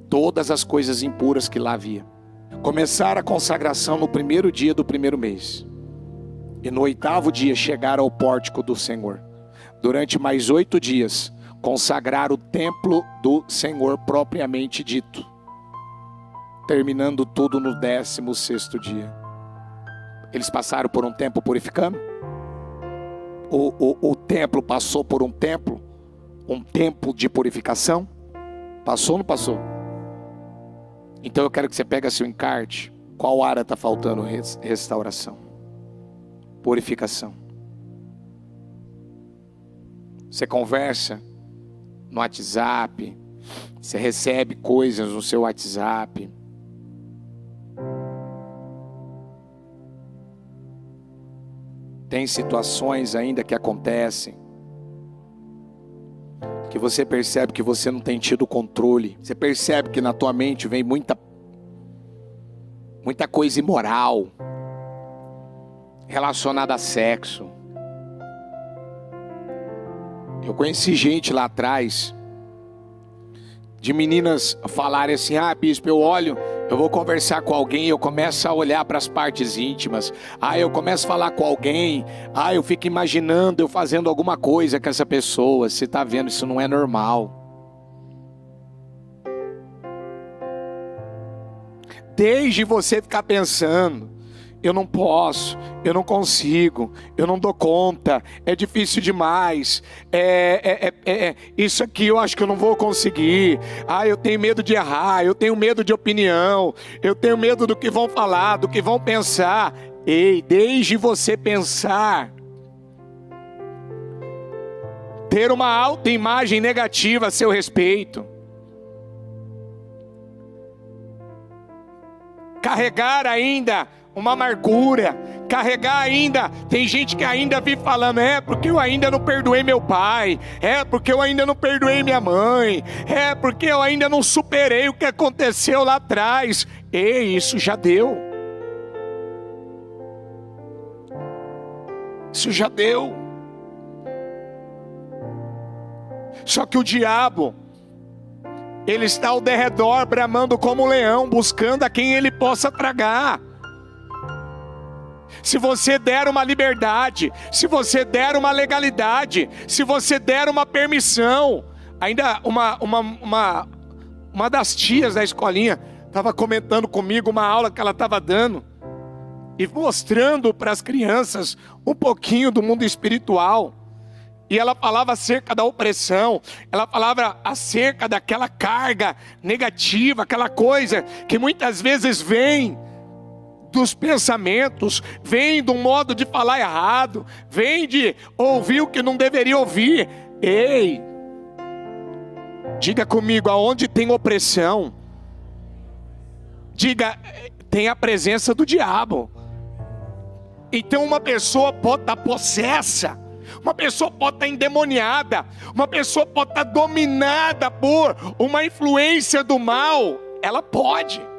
Todas as coisas impuras que lá havia. Começaram a consagração no primeiro dia do primeiro mês. E no 8º dia chegaram ao pórtico do Senhor. Durante mais 8 dias, consagraram o templo do Senhor propriamente dito. Terminando tudo no 16º dia. Eles passaram por um tempo purificando? O templo passou por um tempo de purificação? Passou ou não passou? Então eu quero que você pegue seu encarte. Qual área está faltando? Restauração, purificação. Você conversa no WhatsApp, você recebe coisas no seu WhatsApp. Tem situações ainda que acontecem, que você percebe que você não tem tido controle. Você percebe que na tua mente vem muita coisa imoral relacionada a sexo. Eu conheci gente lá atrás, de meninas falarem assim: ah, bispo, eu vou conversar com alguém, eu começo a olhar para as partes íntimas. Ah, eu começo a falar com alguém. Ah, eu fico imaginando eu fazendo alguma coisa com essa pessoa. Você está vendo, isso não é normal. Desde você ficar pensando: eu não posso, eu não consigo, eu não dou conta, é difícil demais, isso aqui eu acho que eu não vou conseguir, ah, eu tenho medo de errar, eu tenho medo de opinião, eu tenho medo do que vão falar, do que vão pensar. Ei, desde você pensar, ter uma autoimagem negativa a seu respeito, carregar ainda uma amargura, carregar ainda, tem gente que ainda vive falando: é porque eu ainda não perdoei meu pai, é porque eu ainda não perdoei minha mãe, é porque eu ainda não superei o que aconteceu lá atrás. Ei, isso já deu. Isso já deu. Só que o diabo, ele está ao derredor, bramando como um leão, buscando a quem ele possa tragar. Se você der uma liberdade, se você der uma legalidade, se você der uma permissão. Ainda uma das tias da escolinha estava comentando comigo uma aula que ela estava dando e mostrando para as crianças um pouquinho do mundo espiritual. E ela falava acerca da opressão, ela falava acerca daquela carga negativa, aquela coisa que muitas vezes vem dos pensamentos, vem do modo de falar errado, vem de ouvir o que não deveria ouvir. Ei, diga comigo: aonde tem opressão, diga, tem a presença do diabo. Então uma pessoa pode estar possessa, uma pessoa pode estar endemoniada, uma pessoa pode estar dominada por uma influência do mal. Ela pode.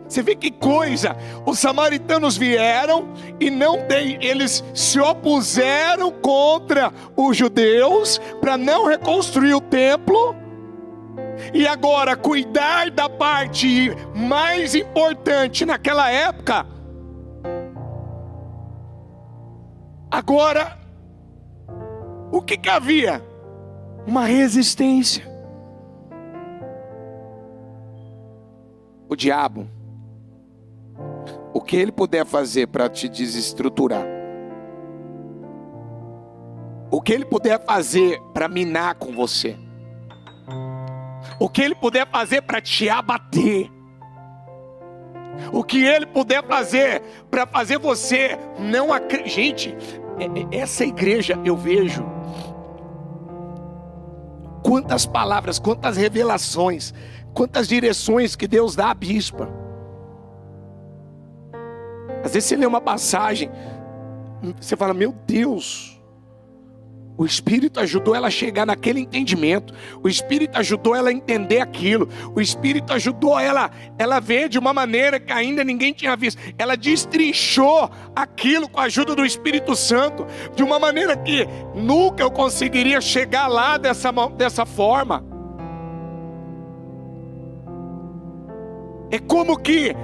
Você vê que coisa, os samaritanos vieram e eles se opuseram contra os judeus para não reconstruir o templo. E agora cuidar da parte mais importante naquela época. Agora, o que havia? Uma resistência. O diabo, o que ele puder fazer para te desestruturar, o que ele puder fazer para minar com você, o que ele puder fazer para te abater, o que ele puder fazer para fazer você não acreditar. Gente, essa igreja, eu vejo quantas palavras, quantas revelações, quantas direções que Deus dá à bispa. Às vezes você lê uma passagem, você fala: meu Deus, o Espírito ajudou ela a chegar naquele entendimento, o Espírito ajudou ela a entender aquilo, o Espírito ajudou ela a ver de uma maneira que ainda ninguém tinha visto. Ela destrinchou aquilo com a ajuda do Espírito Santo, de uma maneira que nunca eu conseguiria chegar lá dessa forma. É como que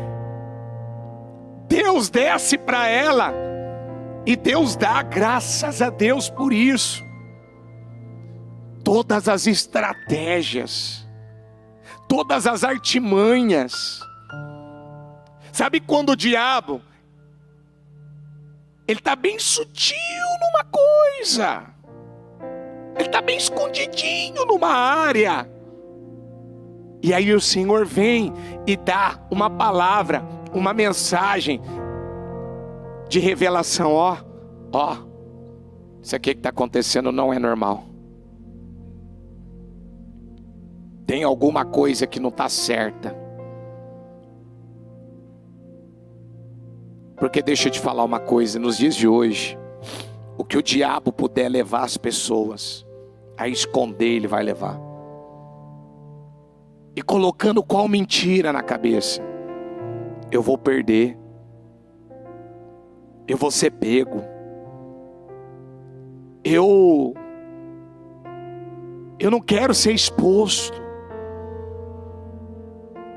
Deus desce para ela e Deus dá graças a Deus por isso. Todas as estratégias, todas as artimanhas. Sabe quando o diabo, ele está bem sutil numa coisa, ele está bem escondidinho numa área, e aí o Senhor vem e dá uma palavra, uma mensagem de revelação. Ó, isso aqui que está acontecendo não é normal. Tem alguma coisa que não está certa. Porque deixa eu te falar uma coisa, nos dias de hoje, o que o diabo puder levar as pessoas a esconder, ele vai levar. E colocando qual mentira na cabeça? Eu vou perder. Eu vou ser pego. Eu não quero ser exposto.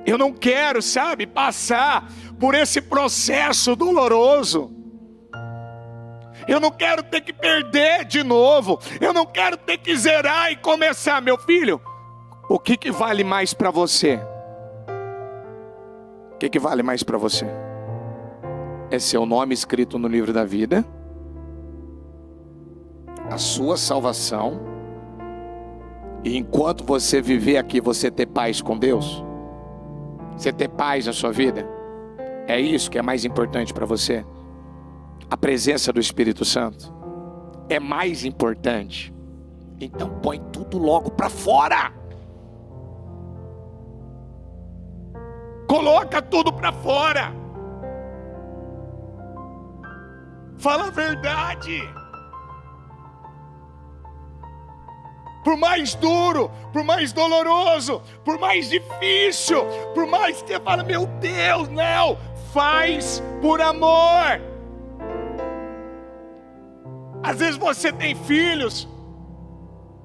Eu não quero, sabe, passar por esse processo doloroso. Eu não quero ter que perder de novo. Eu não quero ter que zerar e começar. Meu filho, o que vale mais para você? O que vale mais para você? É seu nome escrito no livro da vida, a sua salvação, e enquanto você viver aqui, você ter paz com Deus? Você ter paz na sua vida? É isso que é mais importante para você? A presença do Espírito Santo é mais importante? Então põe tudo logo para fora. Coloca tudo para fora. Fala a verdade. Por mais duro, por mais doloroso, por mais difícil, por mais que você fala, meu Deus, não, faz por amor. Às vezes você tem filhos,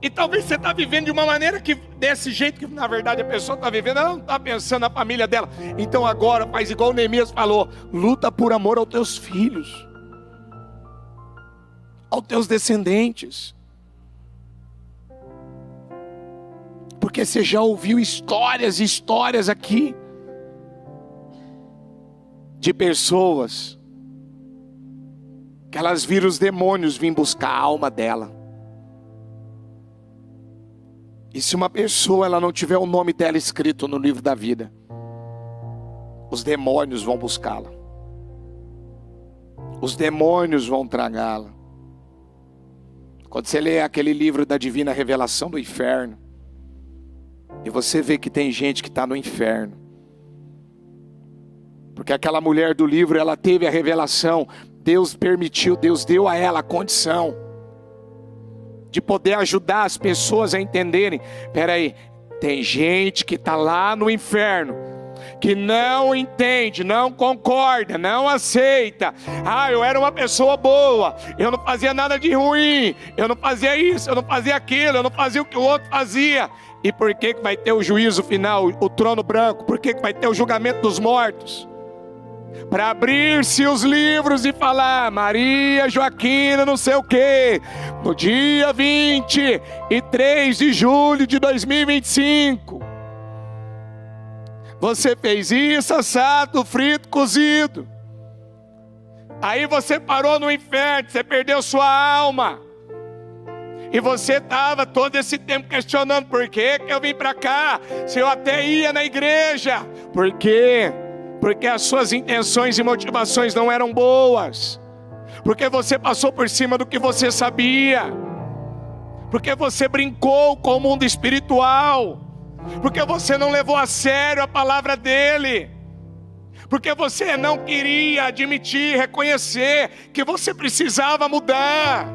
e talvez você está vivendo de uma maneira que, desse jeito que na verdade a pessoa está vivendo, ela não está pensando na família dela. Então agora faz igual o Neemias falou, luta por amor aos teus filhos, aos teus descendentes. Porque você já ouviu histórias e histórias aqui de pessoas que elas viram os demônios vir buscar a alma dela. E se uma pessoa ela não tiver o nome dela escrito no livro da vida, os demônios vão buscá-la. Os demônios vão tragá-la. Quando você lê aquele livro da Divina Revelação do Inferno, e você vê que tem gente que está no inferno. Porque aquela mulher do livro, ela teve a revelação. Deus permitiu, Deus deu a ela a condição de poder ajudar as pessoas a entenderem. Peraí, tem gente que está lá no inferno, que não entende, não concorda, não aceita. Ah, eu era uma pessoa boa, eu não fazia nada de ruim, eu não fazia isso, eu não fazia aquilo, eu não fazia o que o outro fazia. E por que vai ter o juízo final, o trono branco? Por que vai ter o julgamento dos mortos? Para abrir-se os livros e falar, Maria Joaquina não sei o que, no dia 23 de julho de 2025, você fez isso, assado, frito, cozido. Aí você parou no inferno, você perdeu sua alma. E você estava todo esse tempo questionando, por que eu vim para cá? Se eu até ia na igreja. Por quê? Porque as suas intenções e motivações não eram boas. Porque você passou por cima do que você sabia. Porque você brincou com o mundo espiritual. Porque você não levou a sério a palavra dele. Porque você não queria admitir, reconhecer que você precisava mudar.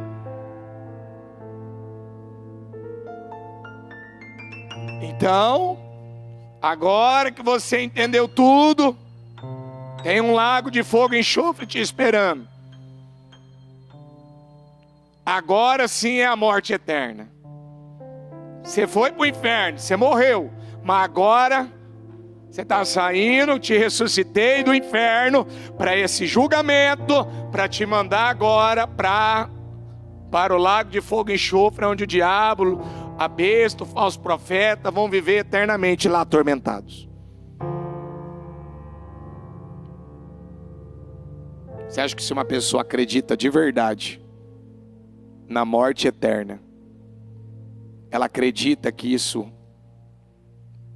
Então, agora que você entendeu tudo, tem um lago de fogo e enxofre te esperando. Agora sim é a morte eterna. Você foi para o inferno, você morreu, mas agora você está saindo, te ressuscitei do inferno para esse julgamento, para te mandar agora para o lago de fogo e enxofre, onde o diabo, a besta, o falso profeta vão viver eternamente lá atormentados. Você acha que se uma pessoa acredita de verdade na morte eterna, ela acredita que isso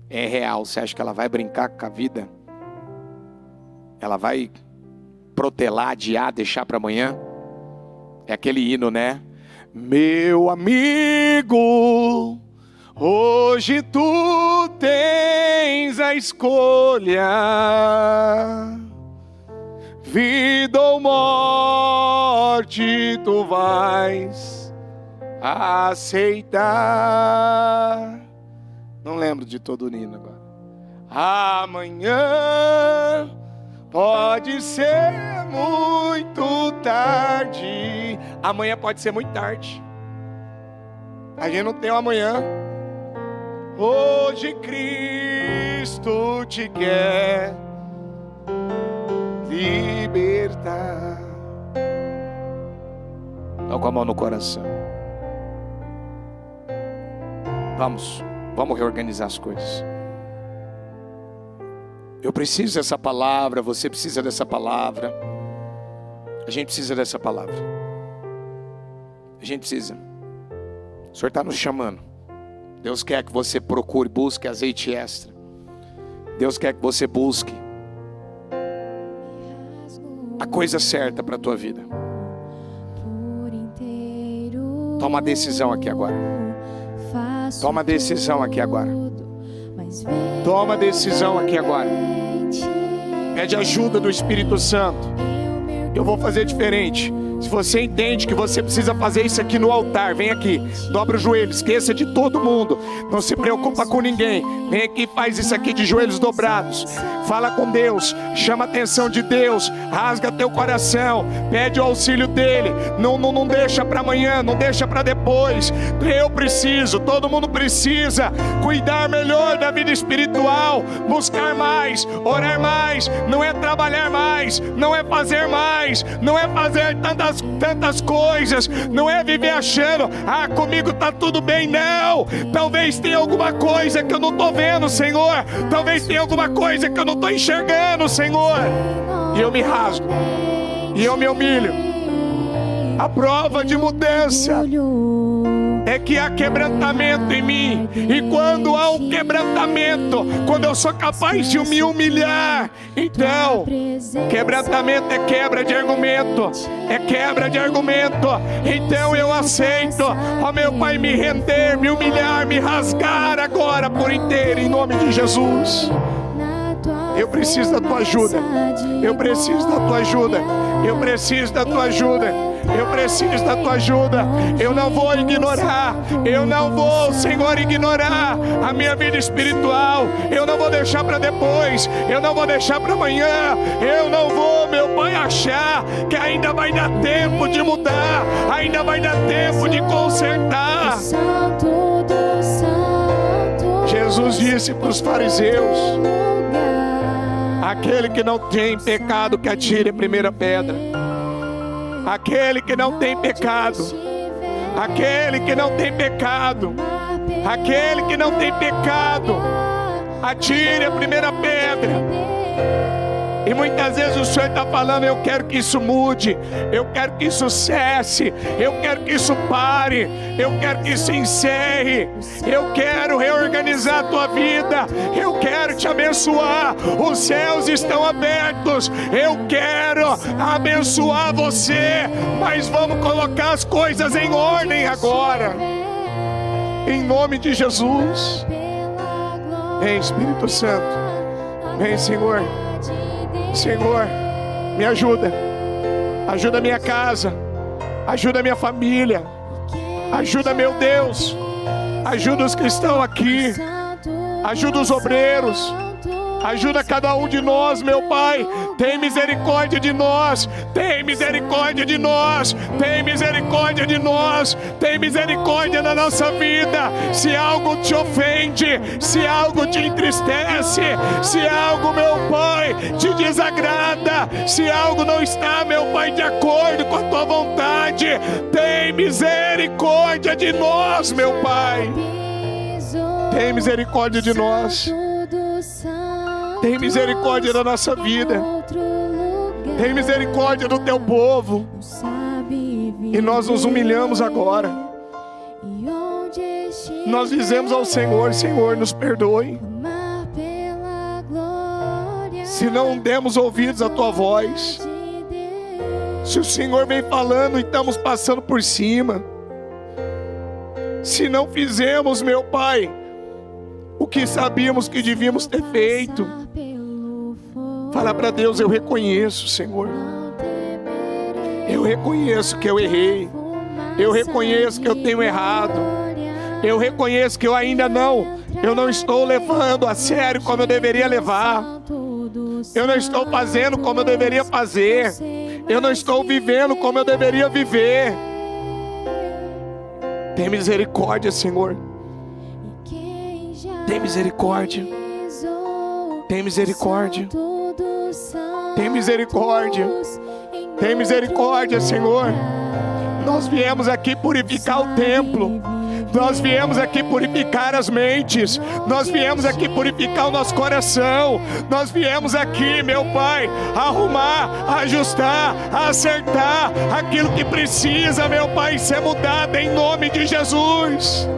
é real, você acha que ela vai brincar com a vida? Ela vai protelar, adiar, deixar para amanhã? É aquele hino, né? Meu amigo, hoje tu tens a escolha. vida ou morte tu vais aceitar. Não lembro de todo o hino agora. Amanhã pode ser muito tarde. Amanhã pode ser muito tarde. A gente não tem um amanhã. Hoje Cristo te quer libertar. Dá com a mão no coração. Vamos reorganizar as coisas. Eu preciso dessa palavra, você precisa dessa palavra. A gente precisa dessa palavra. A gente precisa. O Senhor está nos chamando. Deus quer que você procure, busque azeite extra. Deus quer que você busque a coisa certa para a tua vida. Toma uma decisão aqui agora. Toma uma decisão aqui agora. Toma a decisão aqui agora. Pede ajuda do Espírito Santo. Eu vou fazer diferente. Se você entende que você precisa fazer isso aqui no altar, vem aqui, dobra os joelhos, esqueça de todo mundo, não se preocupa com ninguém. Vem aqui e faz isso aqui de joelhos dobrados. Fala com Deus, chama a atenção de Deus, rasga teu coração, pede o auxílio dele. Não deixa para amanhã, não deixa para depois. Eu preciso, todo mundo precisa cuidar melhor da vida espiritual, buscar mais, orar mais. Não é trabalhar mais, não é fazer mais, não é fazer tantas coisas, não é viver achando, comigo tá tudo bem. Não, talvez tenha alguma coisa que eu não tô vendo, Senhor. Talvez tenha alguma coisa que eu não tô enxergando, Senhor. E eu me rasgo, e eu me humilho. A prova de mudança é que há quebrantamento em mim. E quando há um quebrantamento, quando eu sou capaz de me humilhar, então quebrantamento é quebra de argumento. É quebra de argumento. Então eu aceito, ó meu Pai, me render, me humilhar, me rasgar agora por inteiro, em nome de Jesus. Eu preciso da tua ajuda. Eu preciso da tua ajuda. Eu preciso da tua ajuda. Eu preciso da tua ajuda. Eu não vou ignorar. Eu não vou, Senhor, ignorar a minha vida espiritual. Eu não vou deixar para depois. Eu não vou deixar para amanhã. Eu não vou, meu Pai, achar que ainda vai dar tempo de mudar. Ainda vai dar tempo de consertar. Jesus disse para os fariseus: aquele que não tem pecado, que atire a primeira pedra. Aquele que não tem pecado. Aquele que não tem pecado. Aquele que não tem pecado, atire a primeira pedra. E muitas vezes o Senhor está falando: eu quero que isso mude, eu quero que isso cesse, eu quero que isso pare, eu quero que isso encerre, eu quero reorganizar a tua vida, eu quero te abençoar. Os céus estão abertos, eu quero abençoar você, mas vamos colocar as coisas em ordem agora, em nome de Jesus. Vem, Espírito Santo, vem, Senhor. Senhor, me ajuda. Ajuda a minha casa. Ajuda a minha família. Ajuda, meu Deus. Ajuda os que estão aqui. Ajuda os obreiros. Ajuda cada um de nós, meu Pai. Tem misericórdia de nós. Tem misericórdia de nós. Tem misericórdia de nós. Tem misericórdia na nossa vida. Se algo te ofende, se algo te entristece, se algo, meu Pai, te desagrada, se algo não está, meu Pai, de acordo com a tua vontade, tem misericórdia de nós, meu Pai. Tem misericórdia de nós. Tem misericórdia da nossa vida. Tem misericórdia do teu povo. E nós nos humilhamos agora. Nós dizemos ao Senhor: Senhor, nos perdoe se não demos ouvidos à tua voz. Se o Senhor vem falando e estamos passando por cima. Se não fizemos, meu Pai, o que sabíamos que devíamos ter feito. Fala para Deus: eu reconheço, Senhor. Eu reconheço que eu errei. Eu reconheço que eu tenho errado. Eu reconheço que eu não estou levando a sério como eu deveria levar. Eu não estou fazendo como eu deveria fazer. Eu não estou vivendo como eu deveria viver. Tem misericórdia, Senhor. Tem misericórdia. Tem misericórdia. Tem misericórdia. Tem misericórdia, Senhor. Nós viemos aqui purificar o templo. Nós viemos aqui purificar as mentes. Nós viemos aqui purificar o nosso coração. Nós viemos aqui, meu Pai, arrumar, ajustar, acertar aquilo que precisa, meu Pai, ser mudado em nome de Jesus.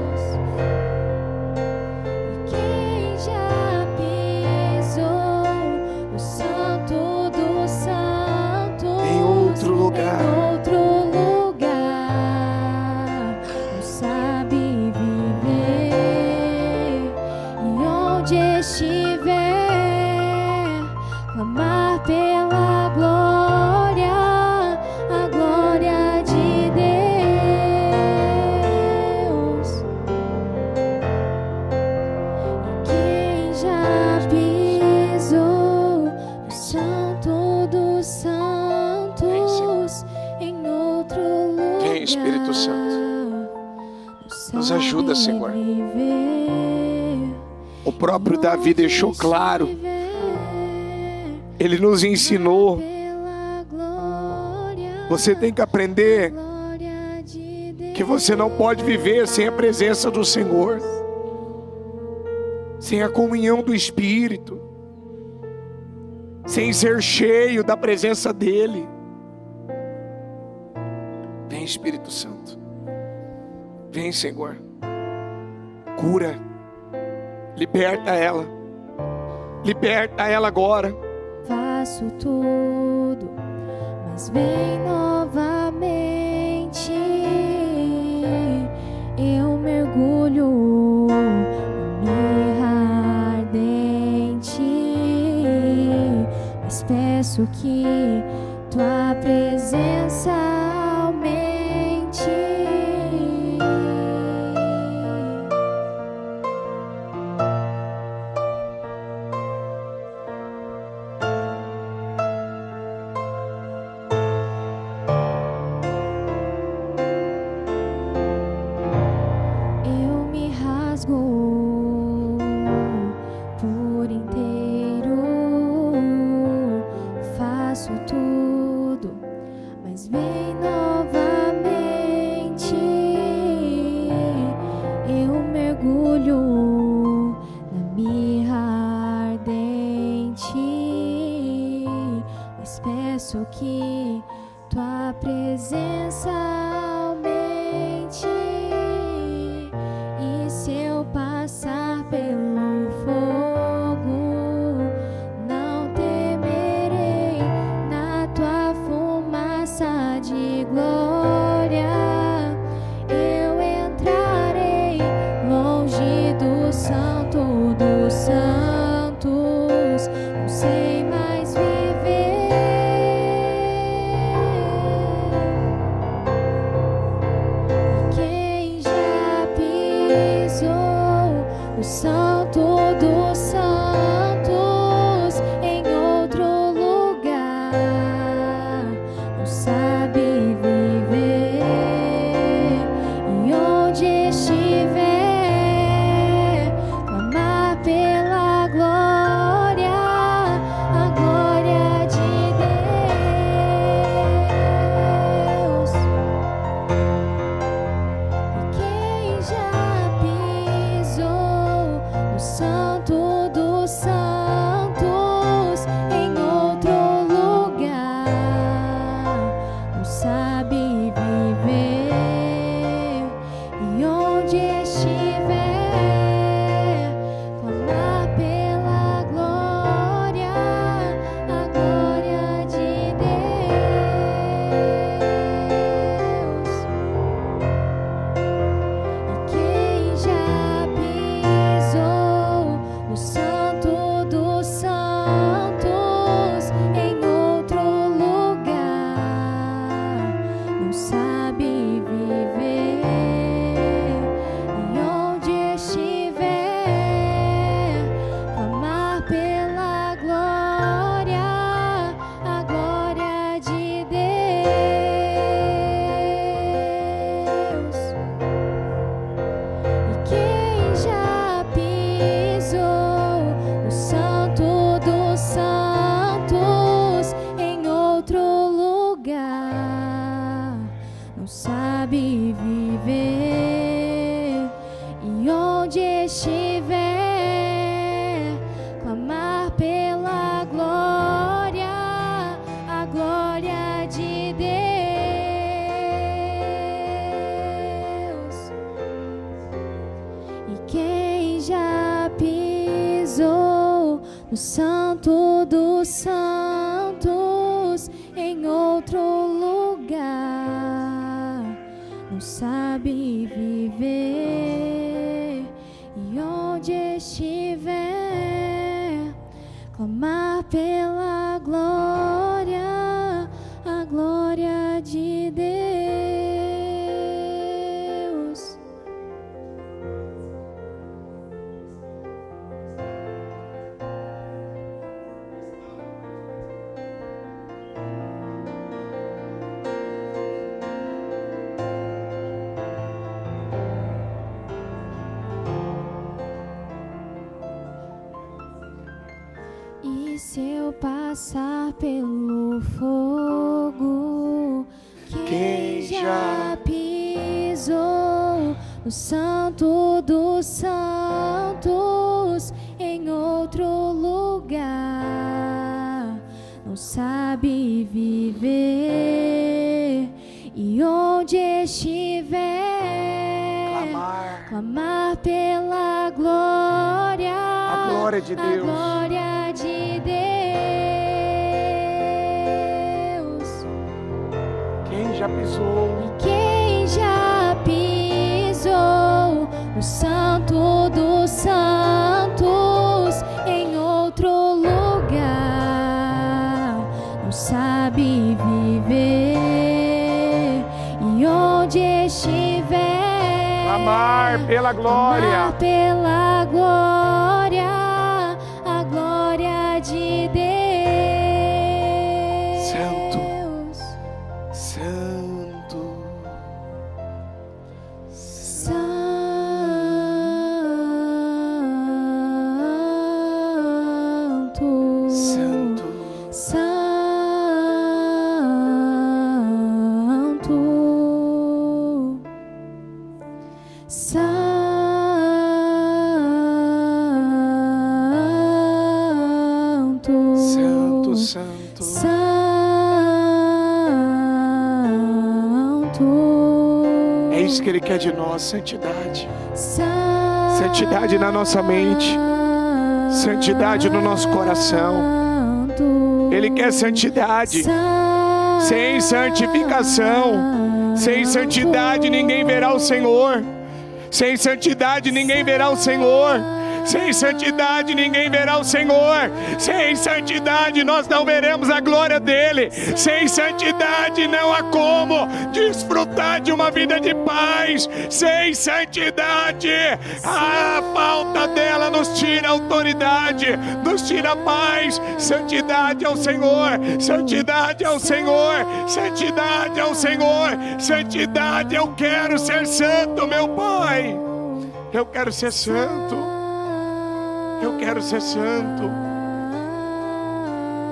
Espírito Santo, nos ajuda, Senhor. O próprio Davi deixou claro, ele nos ensinou. Você tem que aprender que você não pode viver sem a presença do Senhor, sem a comunhão do Espírito, sem ser cheio da presença dEle. Vem, Espírito Santo. Vem, Senhor. Cura. Liberta ela. Liberta ela agora. Faço tudo, mas vem novamente. Eu mergulho em mirra ardente, mas peço que tua presença por inteiro. Faço tudo, mas vem novamente. Eu mergulho na mirra ardente, mas peço que tua presença aumente. E se eu passar pelo fogo, não temerei. Na tua fumaça de glória eu entrarei, longe do santo dos santos. Não sei mais viver. E quem já pisou o santo dos santos em outro lugar não sabe viver. E onde estiver, clamar pela glória, a glória de Deus. E quem já pisou no santo dos santos em outro lugar não sabe viver. E onde estiver, clamar pela glória, a glória de Deus. E quem já pisou no Santo dos Santos em outro lugar, não sabe viver. E onde estiver, clamar pela glória, a glória de Deus. E quem já pisou no Santo dos Santos em outro lugar, não sabe viver. E onde estiver, clamar pela glória, a glória de Deus. E se eu passar pelo fogo, quem já pisou no Santo dos Santos em outro lugar, não sabe viver. E onde estiver, clamar pela glória, A glória de a Deus. glória de Deus. Quem já pisou E quem já pisou no Santo dos Santos em outro lugar, não sabe viver. E onde estiver, clamar pela glória, clamar pela glória, a glória de Deus. Santo, Santo, Santo, Santo, Santo, Santo, Santo. Santo. É isso que Ele quer de nós, santidade. Santidade na nossa mente, santidade no nosso coração. Ele quer santidade. Sem santificação, sem santidade ninguém verá o Senhor. Sem santidade ninguém verá o Senhor. Sem santidade ninguém verá o Senhor. Sem santidade nós não veremos a glória dele. Sem santidade não há como desfrutar de uma vida de paz. Sem santidade, a falta dela nos tira autoridade, nos tira paz. Santidade ao Senhor, santidade ao Senhor, santidade ao Senhor, santidade. Eu quero ser santo, meu Pai. Eu quero ser santo. Eu quero ser santo.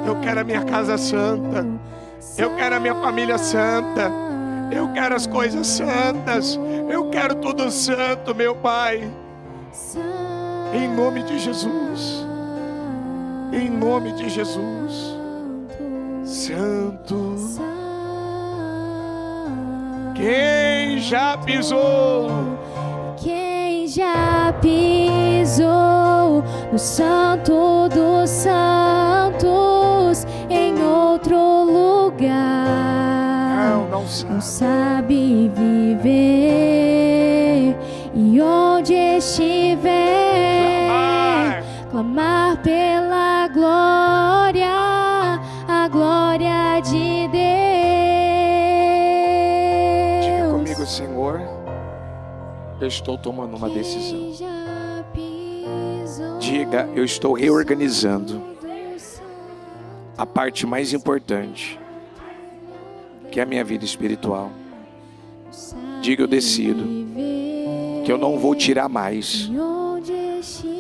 Eu quero a minha casa santa. Eu quero a minha família santa. Eu quero as coisas santas. Eu quero tudo santo, meu Pai. Em nome de Jesus. Em nome de Jesus. Santo. Quem já pisou? Quem já pisou no Santo dos Santos em outro lugar, Não não sabe viver. E onde estiver, clamar pela glória, a glória de Deus. Eu estou tomando uma decisão. Quem já pisou Diga, eu estou reorganizando do santo a parte mais importante, que é a minha vida espiritual. Diga, eu decido que eu não vou tirar mais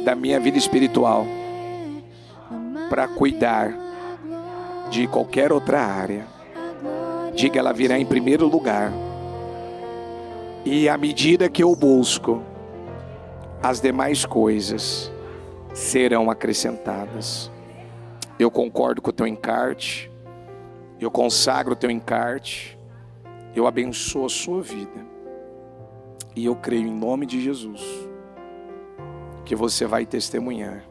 da minha vida espiritual para cuidar de qualquer outra área. Diga, ela virá em primeiro lugar. E à medida que eu busco, as demais coisas serão acrescentadas. Eu concordo com o teu encarte. Eu consagro o teu encarte. Eu abençoo a sua vida. E eu creio em nome de Jesus que você vai testemunhar.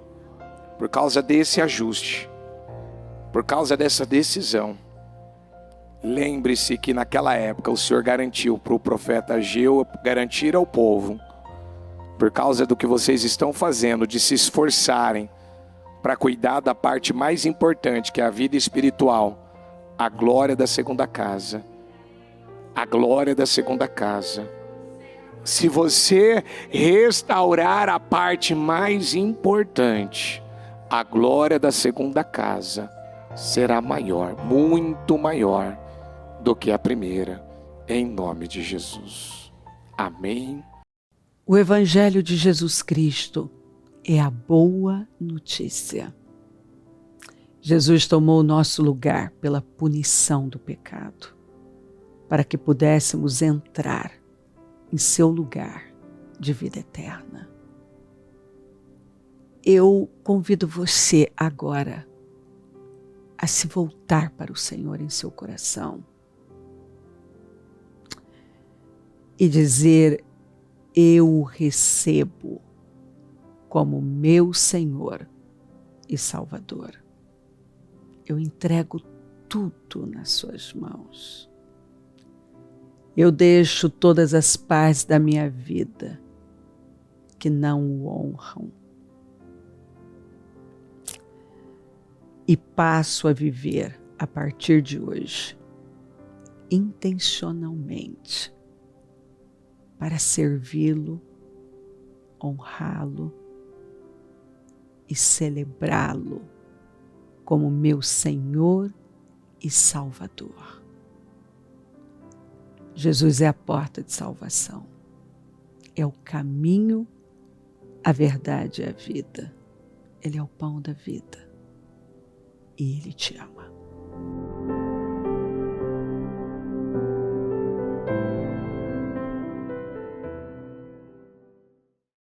Por causa desse ajuste, por causa dessa decisão, lembre-se que naquela época o Senhor garantiu para o profeta Ageu garantir ao povo, por causa do que vocês estão fazendo, de se esforçarem para cuidar da parte mais importante, que é a vida espiritual, a glória da segunda casa. A glória da segunda casa. Se você restaurar a parte mais importante, a glória da segunda casa será maior, muito maior do que a primeira, em nome de Jesus. Amém. O Evangelho de Jesus Cristo é a boa notícia. Jesus tomou o nosso lugar pela punição do pecado, para que pudéssemos entrar em seu lugar de vida eterna. Eu convido você agora a se voltar para o Senhor em seu coração e dizer: eu o recebo como meu Senhor e Salvador. Eu entrego tudo nas suas mãos. Eu deixo todas as partes da minha vida que não o honram e passo a viver a partir de hoje intencionalmente para servi-lo, honrá-lo e celebrá-lo como meu Senhor e Salvador. Jesus é a porta de salvação, é o caminho, a verdade e a vida. Ele é o pão da vida e Ele te ama.